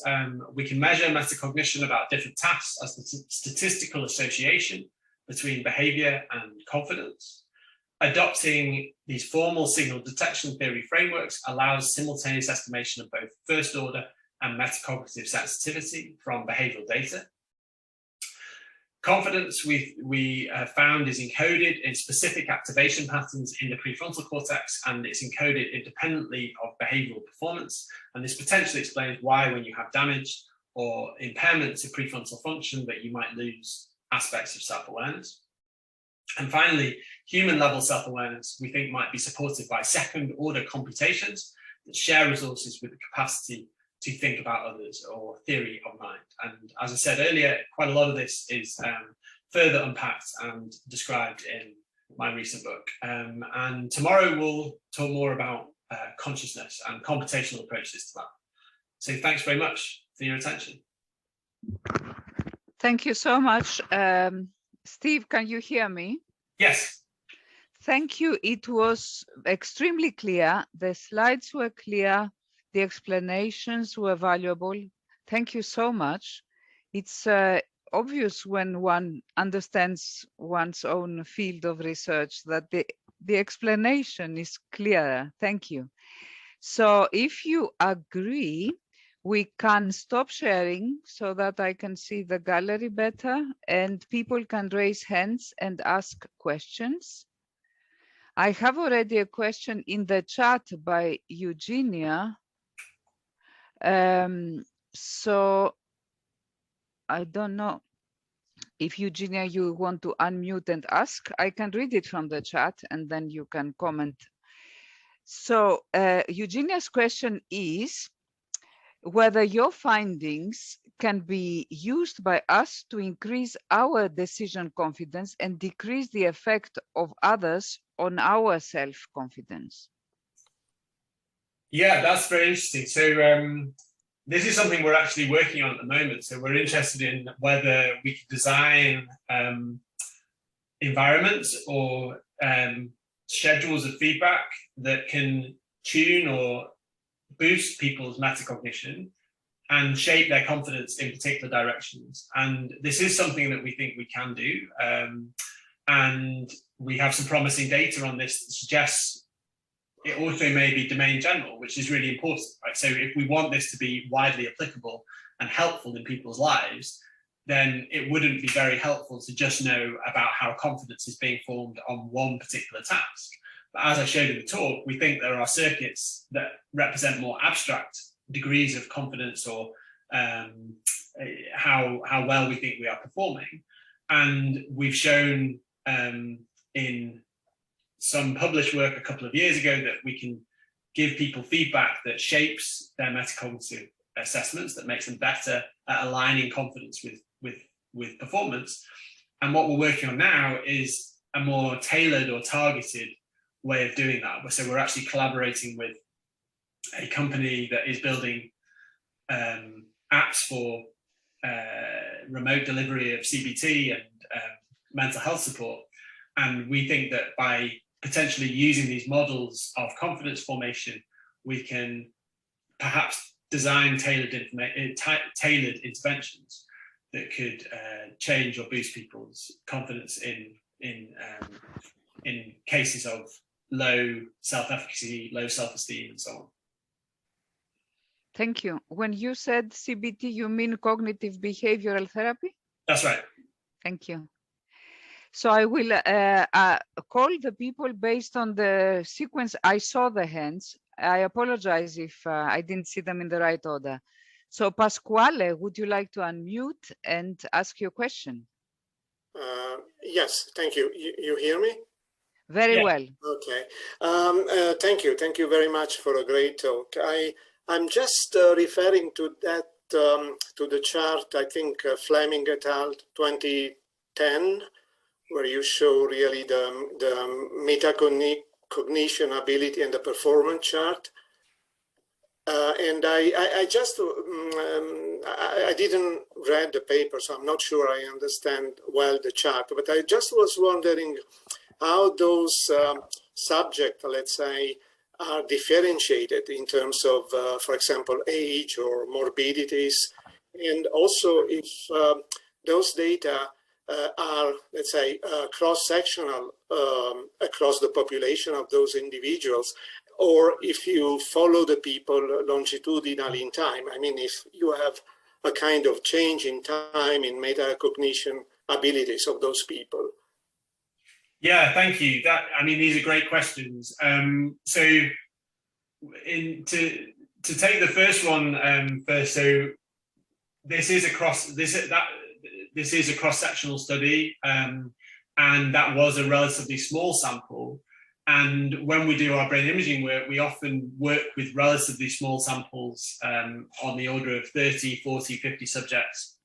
we can measure metacognition about different tasks as the statistical association between behavior and confidence. Adopting these formal signal detection theory frameworks allows simultaneous estimation of both first order and metacognitive sensitivity from behavioral data. Confidence, we have found, is encoded in specific activation patterns in the prefrontal cortex, and it's encoded independently of behavioral performance. And this potentially explains why, when you have damage or impairment to prefrontal function, that you might lose aspects of self-awareness. And finally, human level self-awareness, we think, might be supported by second order computations that share resources with the capacity to think about others, or theory of mind. And as I said earlier, quite a lot of this is further unpacked and described in my recent book. And tomorrow we'll talk more about consciousness and computational approaches to that. So thanks very much for your attention. Thank you so much. Steve, can you hear me? Yes. Thank you. It was extremely clear. The slides were clear. The explanations were valuable. Thank you so much. It's obvious when one understands one's own field of research that the explanation is clearer. Thank you. So if you agree, we can stop sharing so that I can see the gallery better and people can raise hands and ask questions. I have already a question in the chat by Eugenia. So I don't know if Eugenia, you want to unmute and ask. I can read it from the chat and then you can comment. So Eugenia's question is whether your findings can be used by us to increase our decision confidence and decrease the effect of others on our self-confidence. Yeah, that's very interesting. So this is something we're actually working on at the moment. So we're interested in whether we could design environments or schedules of feedback that can tune or boost people's metacognition and shape their confidence in particular directions. And this is something that we think we can do. And we have some promising data on this that suggests it also may be domain general, which is really important, right? So if we want this to be widely applicable and helpful in people's lives, then it wouldn't be very helpful to just know about how confidence is being formed on one particular task. But as I showed in the talk, we think there are circuits that represent more abstract degrees of confidence or how well we think we are performing. And we've shown in some published work a couple of years ago that we can give people feedback that shapes their metacognitive assessments, that makes them better at aligning confidence with performance. And what we're working on now is a more tailored or targeted way of doing that. So we're actually collaborating with a company that is building apps for remote delivery of CBT and mental health support. And we think that by potentially using these models of confidence formation, we can perhaps design tailored interventions that could change or boost people's confidence in cases of low self-efficacy, low self-esteem, and so on. Thank you. When you said CBT, you mean cognitive behavioral therapy? That's right. Thank you. So I will call the people based on the sequence. I saw the hands. I apologize if I didn't see them in the right order. So Pasquale, would you like to unmute and ask your question? Yes, thank you. You hear me? Very well. Okay. Thank you. Thank you very much for a great talk. I'm just referring to that, to the chart, I think Fleming et al. 2010, where you show really the metacognition ability and the performance chart. And I just, I didn't read the paper, so I'm not sure I understand well the chart, but I just was wondering how those subjects, let's say, are differentiated in terms of, for example, age or morbidities, and also if those data are, let's say, cross-sectional across the population of those individuals, or if you follow the people longitudinally in time. I mean, if you have a kind of change in time in metacognition abilities of those people. Yeah, thank you. These are great questions. So to take the first one first, so this is a cross-sectional study, and that was a relatively small sample. And when we do our brain imaging work, we often work with relatively small samples on the order of 30, 40, 50 subjects.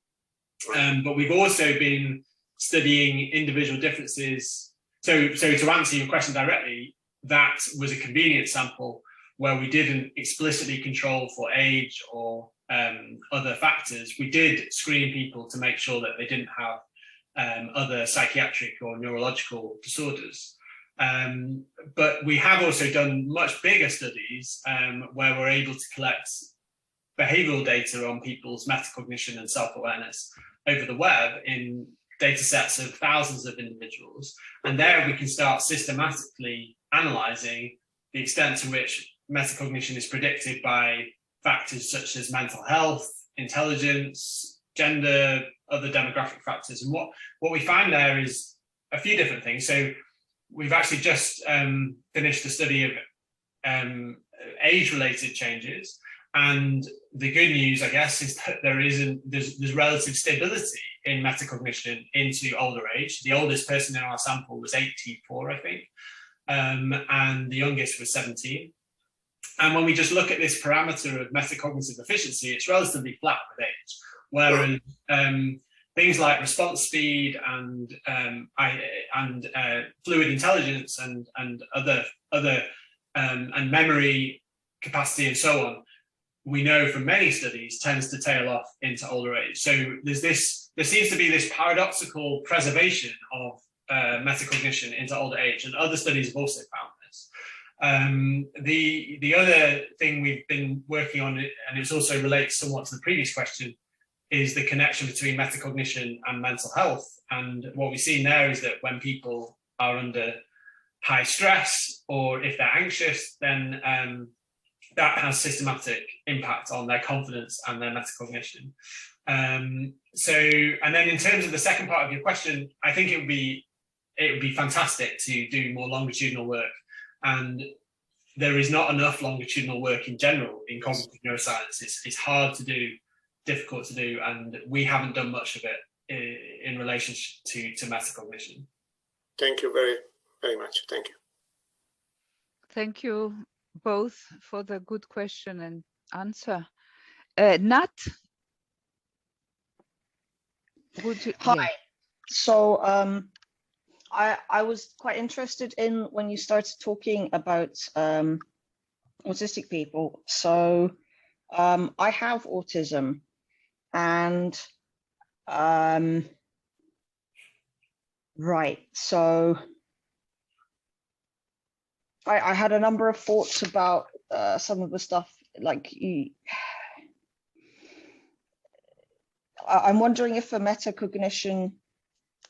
But we've also been studying individual differences So to answer your question directly, that was a convenient sample where we didn't explicitly control for age or other factors. We did screen people to make sure that they didn't have other psychiatric or neurological disorders. But we have also done much bigger studies where we're able to collect behavioural data on people's metacognition and self-awareness over the web in data sets of thousands of individuals. And there we can start systematically analysing the extent to which metacognition is predicted by factors such as mental health, intelligence, gender, other demographic factors. And what we find there is a few different things. So we've actually just finished a study of age-related changes. And the good news, I guess, is that there's relative stability in metacognition into older age. The oldest person in our sample was 84, I think, and the youngest was 17. And when we just look at this parameter of metacognitive efficiency, it's relatively flat with age, whereas things like response speed and fluid intelligence and other and memory capacity and so on, we know from many studies tends to tail off into older age. So there seems to be this paradoxical preservation of metacognition into older age, and other studies have also found this. The other thing we've been working on, and it also relates somewhat to the previous question, is the connection between metacognition and mental health. And what we've seen there is that when people are under high stress or if they're anxious, then that has systematic impact on their confidence and their metacognition. And then in terms of the second part of your question, I think it would be fantastic to do more longitudinal work. And there is not enough longitudinal work in general in cognitive neuroscience. It's hard to do, difficult to do, and we haven't done much of it in relation to metacognition. Thank you very, very much. Thank you. Thank you both for the good question and answer. Nat? Hi. Yeah. So I was quite interested in when you started talking about autistic people. So I have autism, and right. So I had a number of thoughts about some of the stuff, like I'm wondering if for metacognition,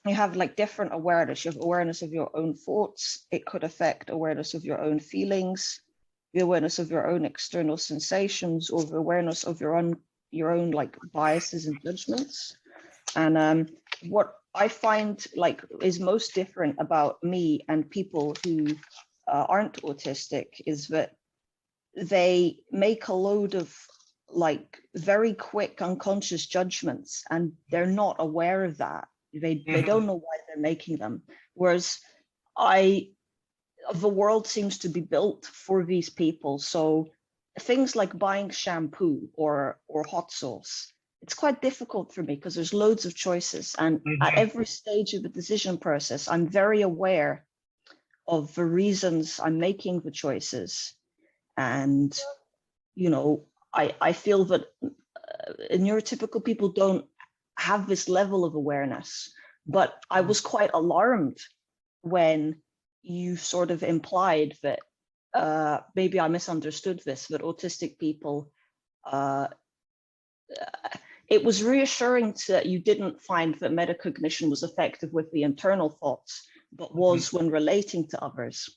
you have like different awareness. You have awareness of your own thoughts. It could affect awareness of your own feelings, the awareness of your own external sensations, or the awareness of your own like biases and judgments. And what I find like is most different about me and people who aren't autistic is that they make a load of like very quick unconscious judgments, and they're not aware of that. They don't know why they're making them. Whereas the world seems to be built for these people. So things like buying shampoo or hot sauce, it's quite difficult for me because there's loads of choices. And at every stage of the decision process, I'm very aware of the reasons I'm making the choices. And, you know, I feel that neurotypical people don't have this level of awareness, but I was quite alarmed when you sort of implied that maybe I misunderstood this, that autistic people, it was reassuring that you didn't find that metacognition was effective with the internal thoughts, but was when relating to others.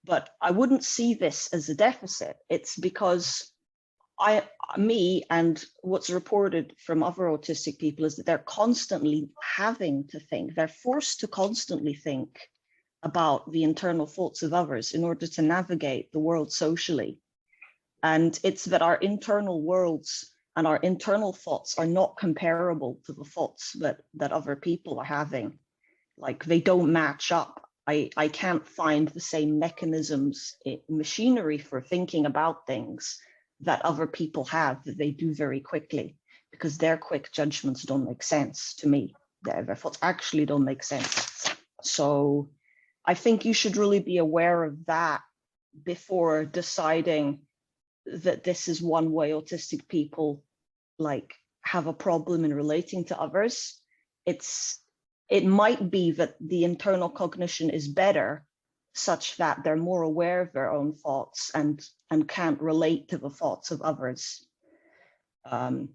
But I wouldn't see this as a deficit. It's because me and what's reported from other autistic people is that they're constantly having to think, they're forced to constantly think about the internal thoughts of others in order to navigate the world socially. And it's that our internal worlds and our internal thoughts are not comparable to the thoughts that other people are having. Like they don't match up. I can't find the same mechanisms, machinery for thinking about things that other people have, that they do very quickly, because their quick judgments don't make sense to me. Their thoughts actually don't make sense. So I think you should really be aware of that before deciding that this is one way autistic people like have a problem in relating to others. It might be that the internal cognition is better, such that they're more aware of their own thoughts and can't relate to the thoughts of others. And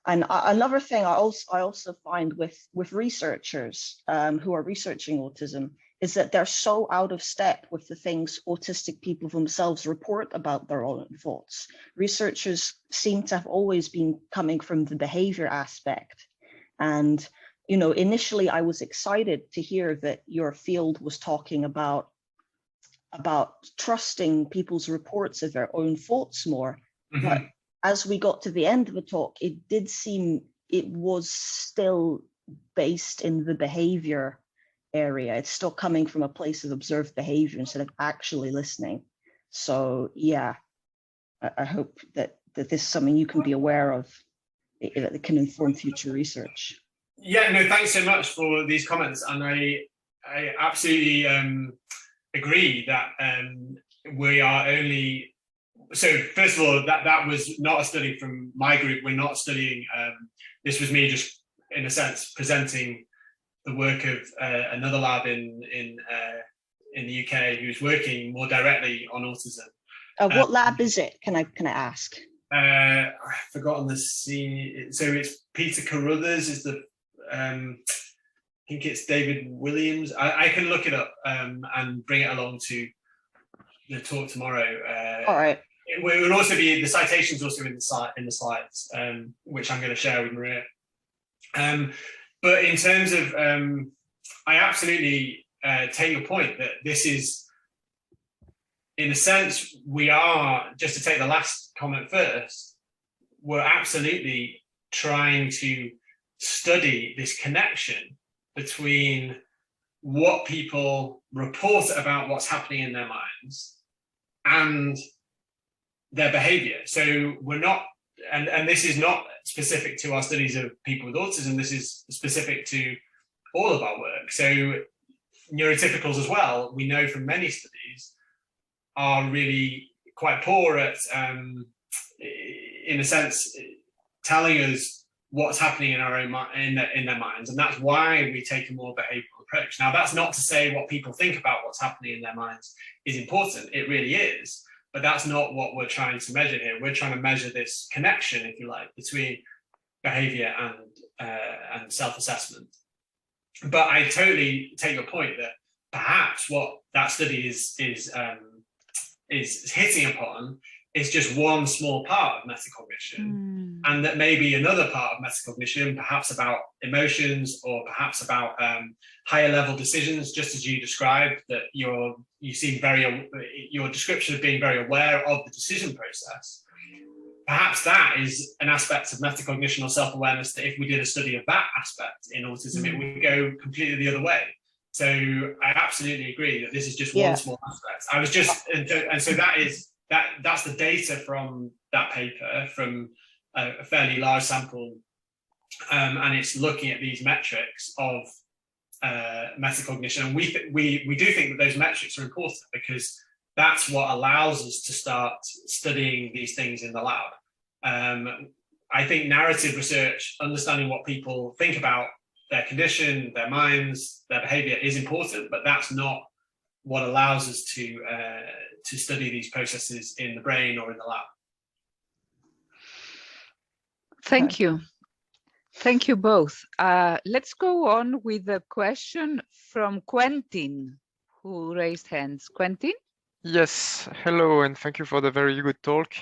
another thing I also find with researchers who are researching autism is that they're so out of step with the things autistic people themselves report about their own thoughts. Researchers seem to have always been coming from the behavior aspect. And, you know, initially I was excited to hear that your field was talking about trusting people's reports of their own thoughts more. Mm-hmm. But as we got to the end of the talk, it did seem it was still based in the behavior area. It's still coming from a place of observed behavior instead of actually listening. So yeah, I hope that this is something you can be aware of that can inform future research. Yeah, no, thanks so much for these comments. And I absolutely agree that we are only, so first of all, that was not a study from my group. We're not studying, this was me just in a sense presenting the work of another lab in the UK who's working more directly on autism. What lab is it? Can I ask? I've forgotten the C. So it's Peter Carruthers is the. I think it's David Williams. I can look it up and bring it along to the talk tomorrow. All right. It will also be the citations also in the slides, which I'm going to share with Maria. But in terms of, I absolutely take your point that this is, in a sense, we are, just to take the last comment first, we're absolutely trying to study this connection between what people report about what's happening in their minds and their behavior. So we're not, and this is not specific to our studies of people with autism, this is specific to all of our work. So neurotypicals as well, we know from many studies, are really quite poor at, in a sense, telling us what's happening in our own in their minds, and that's why we take a more behavioural approach. Now, that's not to say what people think about what's happening in their minds is important. It really is, but that's not what we're trying to measure here. We're trying to measure this connection, if you like, between behaviour and self-assessment. But I totally take your point that perhaps what that study is hitting upon is just one small part of metacognition, and that maybe another part of metacognition, perhaps about emotions or perhaps about higher level decisions, just as you described, that you seem your description of being very aware of the decision process. Perhaps that is an aspect of metacognition or self-awareness that if we did a study of that aspect in autism, it would go completely the other way. So I absolutely agree that this is just one small aspect. I was just, and so that's the data from that paper from a fairly large sample, and it's looking at these metrics of metacognition. And we do think that those metrics are important because that's what allows us to start studying these things in the lab. I think narrative research, understanding what people think about their condition, their minds, their behavior is important, but that's not what allows us to study these processes in the brain or in the lab. Thank you. Thank you both. Let's go on with a question from Quentin, who raised hands. Quentin? Yes, hello, and thank you for the very good talk.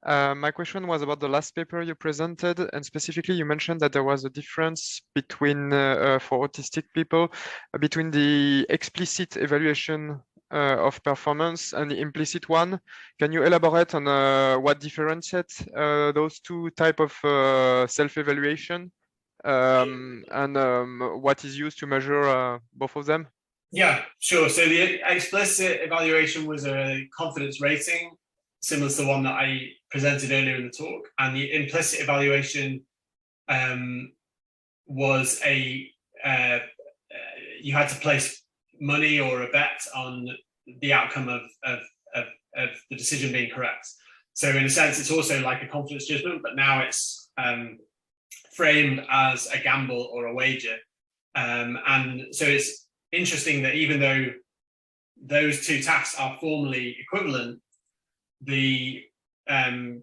My question was about the last paper you presented, and specifically you mentioned that there was a difference between, for autistic people, between the explicit evaluation of performance and the implicit one. Can you elaborate on what differentiates those two types of self-evaluation and what is used to measure both of them? Yeah, sure. So the explicit evaluation was a confidence rating, similar to the one that I presented earlier in the talk. And the implicit evaluation was you had to place money or a bet on the outcome of the decision being correct. So in a sense, it's also like a confidence judgment, but now it's framed as a gamble or a wager. And so it's interesting that even though those two tasks are formally equivalent, the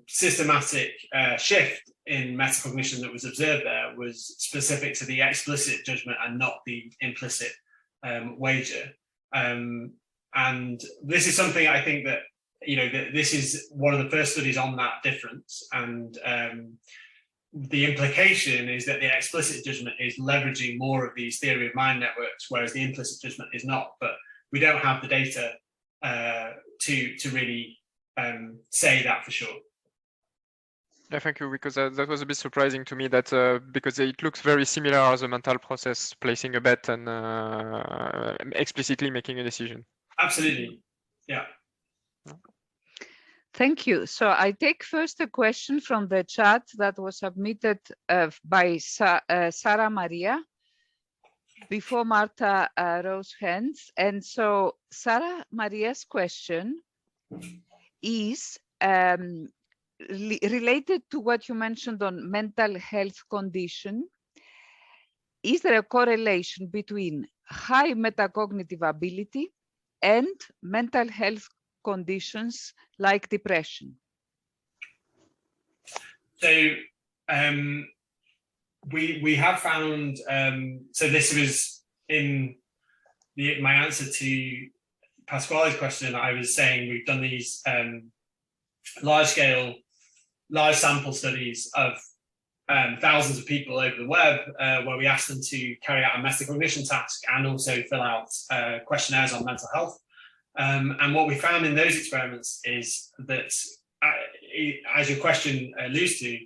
systematic shift in metacognition that was observed there was specific to the explicit judgment and not the implicit wager. And this is something I think that, that this is one of the first studies on that difference. And the implication is that the explicit judgment is leveraging more of these theory of mind networks, whereas the implicit judgment is not. But we don't have the data to really say that for sure. Yeah, thank you, because that was a bit surprising to me that because it looks very similar as a mental process, placing a bet and explicitly making a decision. Absolutely, yeah. Thank you. So I take first a question from the chat that was submitted by Sarah Maria before Marta rose hands. And so Sarah Maria's question is related to what you mentioned on mental health condition. Is there a correlation between high metacognitive ability and mental health conditions like depression? So we have found, so this was in my answer to Pasquale's question. I was saying we've done these large sample studies of thousands of people over the web, where we asked them to carry out a metacognition task and also fill out questionnaires on mental health. And what we found in those experiments is that, as your question alludes to,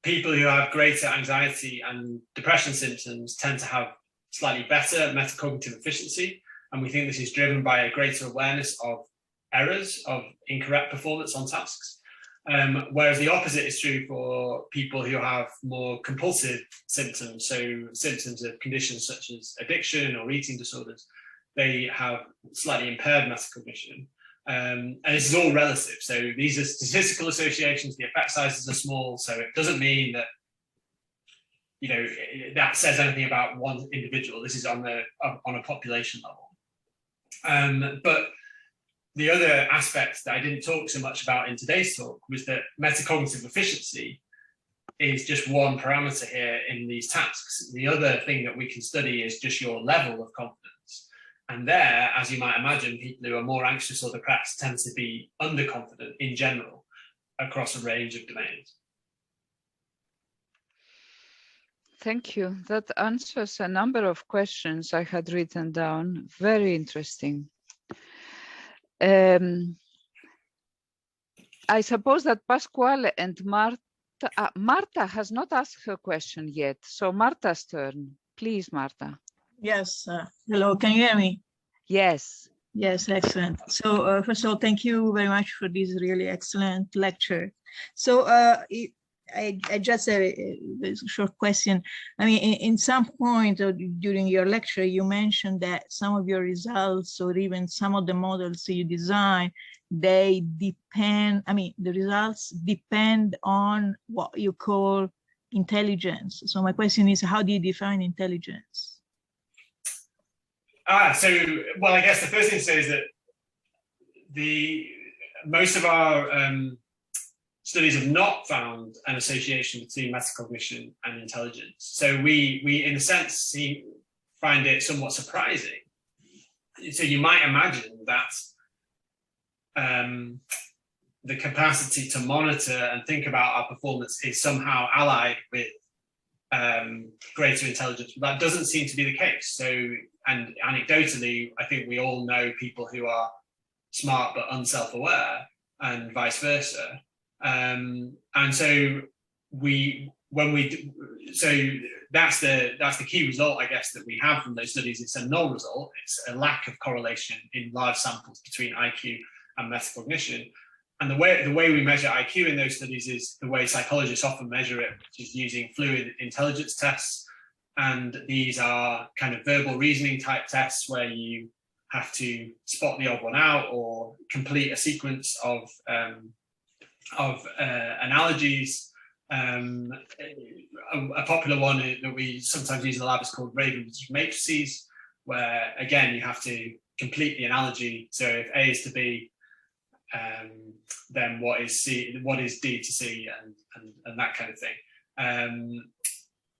people who have greater anxiety and depression symptoms tend to have slightly better metacognitive efficiency. And we think this is driven by a greater awareness of errors, of incorrect performance on tasks. Whereas the opposite is true for people who have more compulsive symptoms, so symptoms of conditions such as addiction or eating disorders. They have slightly impaired metacognition. And this is all relative. So these are statistical associations, the effect sizes are small, so it doesn't mean that, that says anything about one individual. This is on a population level. But the other aspect that I didn't talk so much about in today's talk was that metacognitive efficiency is just one parameter here in these tasks. The other thing that we can study is just your level of confidence. And there, as you might imagine, people who are more anxious or depressed tend to be underconfident in general across a range of domains. Thank you. That answers a number of questions I had written down. Very interesting. I suppose that Pasquale and Marta has not asked her question yet. So Marta's turn. Please, Marta. Yes. Hello, can you hear me? Yes. Yes, excellent. So first of all, thank you very much for this really excellent lecture. So I just have a short question. I mean, in some point during your lecture, you mentioned that some of your results or even some of the models you design, they depend, the results depend on what you call intelligence. So my question is, how do you define intelligence? Well, I guess the first thing to say is that most of our studies have not found an association between metacognition and intelligence. So we in a sense, find it somewhat surprising. So you might imagine that the capacity to monitor and think about our performance is somehow allied with greater intelligence, but that doesn't seem to be the case. So, and anecdotally, I think we all know people who are smart but unself-aware, and vice versa. And so that's the key result, I guess, that we have from those studies. It's a null result. It's a lack of correlation in large samples between IQ and metacognition. And the way we measure IQ in those studies is the way psychologists often measure it, which is using fluid intelligence tests. And these are kind of verbal reasoning type tests where you have to spot the odd one out or complete a sequence of analogies. A popular one that we sometimes use in the lab is called Raven's matrices, where again you have to complete the analogy. So if A is to B, then what is C? What is D to C, and that kind of thing.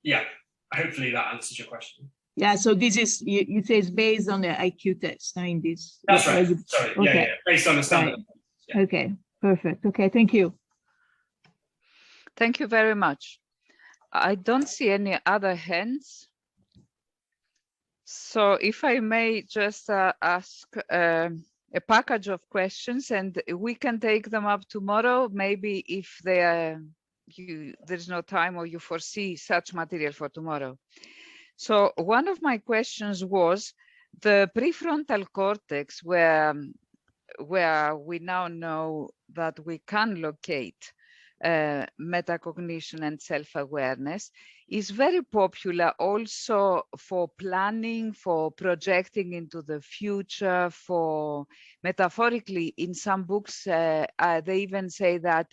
Yeah, hopefully that answers your question. Yeah, so this is, you say it's based on the IQ test. I mean, this. That's right. Sorry. Okay. Yeah, based on the standard. Right. Yeah. Okay, perfect. Okay, thank you. Thank you very much. I don't see any other hands. So if I may just ask a package of questions, and we can take them up tomorrow, maybe if there's no time or you foresee such material for tomorrow. So one of my questions was the prefrontal cortex, where we now know that we can locate metacognition and self-awareness, is very popular also for planning, for projecting into the future, for metaphorically in some books, they even say that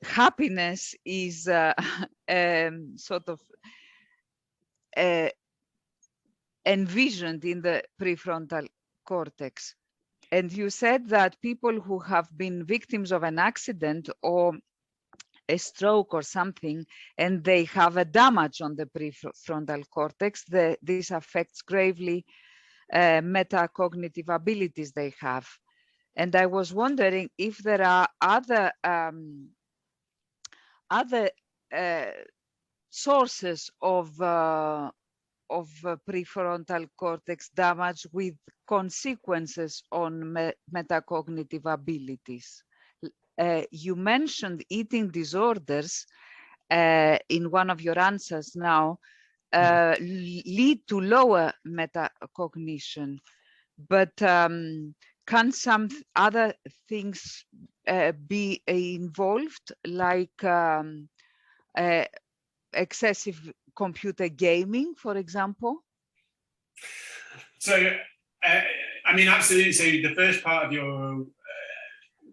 happiness is sort of envisioned in the prefrontal cortex. And you said that people who have been victims of an accident or a stroke or something, and they have a damage on the prefrontal cortex, this affects gravely metacognitive abilities they have. And I was wondering if there are other sources of prefrontal cortex damage with consequences on metacognitive abilities. You mentioned eating disorders in one of your answers now lead to lower metacognition, but can some other things be involved, like excessive computer gaming, for example? So, I mean, absolutely. So the first part of your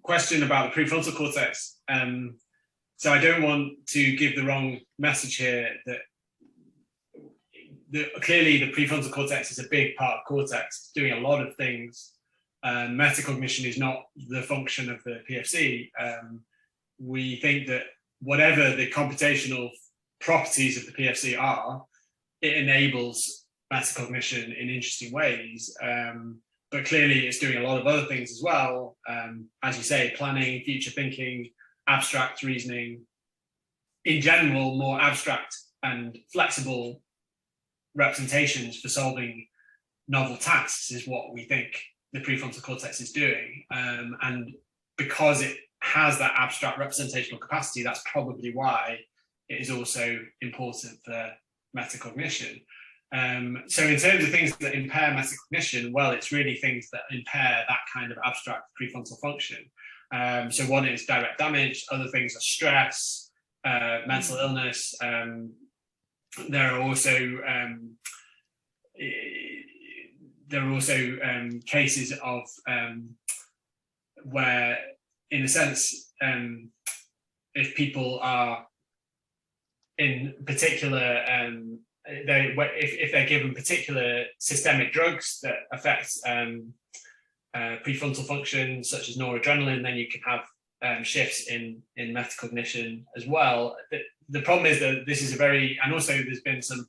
question about the prefrontal cortex, so I don't want to give the wrong message here, that clearly the prefrontal cortex is a big part of cortex, doing a lot of things. Metacognition is not the function of the PFC. We think that whatever the computational properties of the PFC are, it enables metacognition in interesting ways. But clearly it's doing a lot of other things as well. As you say, planning, future thinking, abstract reasoning, in general, more abstract and flexible representations for solving novel tasks is what we think the prefrontal cortex is doing. And because it has that abstract representational capacity, that's probably why it is also important for metacognition. So in terms of things that impair metacognition, well, it's really things that impair that kind of abstract prefrontal function. So one is direct damage, other things are stress, mental illness. There are also cases of where, in a sense, if people are in particular, if they're given particular systemic drugs that affect prefrontal function, such as noradrenaline, then you can have shifts in metacognition as well. The problem is that this is and also there's been some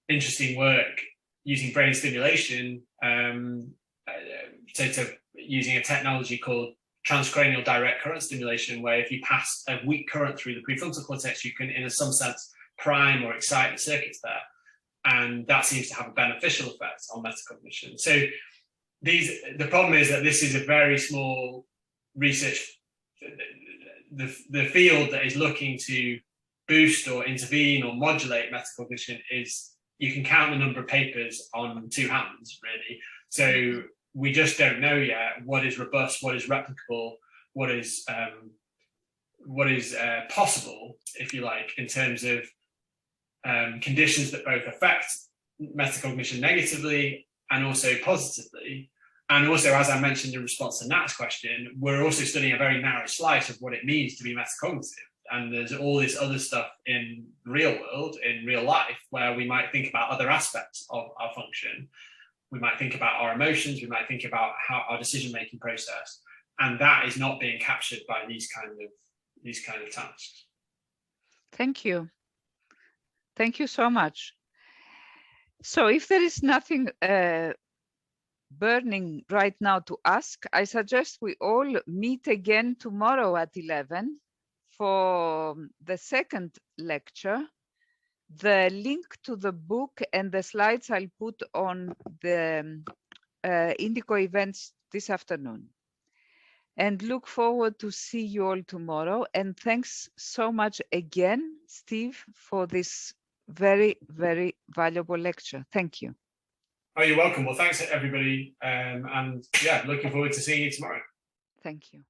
interesting work using brain stimulation, using a technology called transcranial direct current stimulation, where if you pass a weak current through the prefrontal cortex, you can, in some sense, prime or excite the circuits there. And that seems to have a beneficial effect on metacognition. So the problem is that this is a very small research. The field that is looking to boost or intervene or modulate metacognition is, you can count the number of papers on two hands, really. So we just don't know yet what is robust, what is replicable, what is possible, if you like, in terms of conditions that both affect metacognition negatively and also positively. And also, as I mentioned in response to Nat's question, we're also studying a very narrow slice of what it means to be metacognitive. And there's all this other stuff in the real world, in real life, where we might think about other aspects of our function. We might think about our emotions, we might think about how our decision-making process. And that is not being captured by these kind of tasks. Thank you. Thank you so much. So if there is nothing burning right now to ask, I suggest we all meet again tomorrow at 11 for the second lecture. The link to the book and the slides I'll put on the Indico events this afternoon. And look forward to see you all tomorrow. And thanks so much again, Steve, for this very, very valuable lecture. Thank you. Oh, you're welcome. Well, thanks everybody. And yeah, looking forward to seeing you tomorrow. Thank you.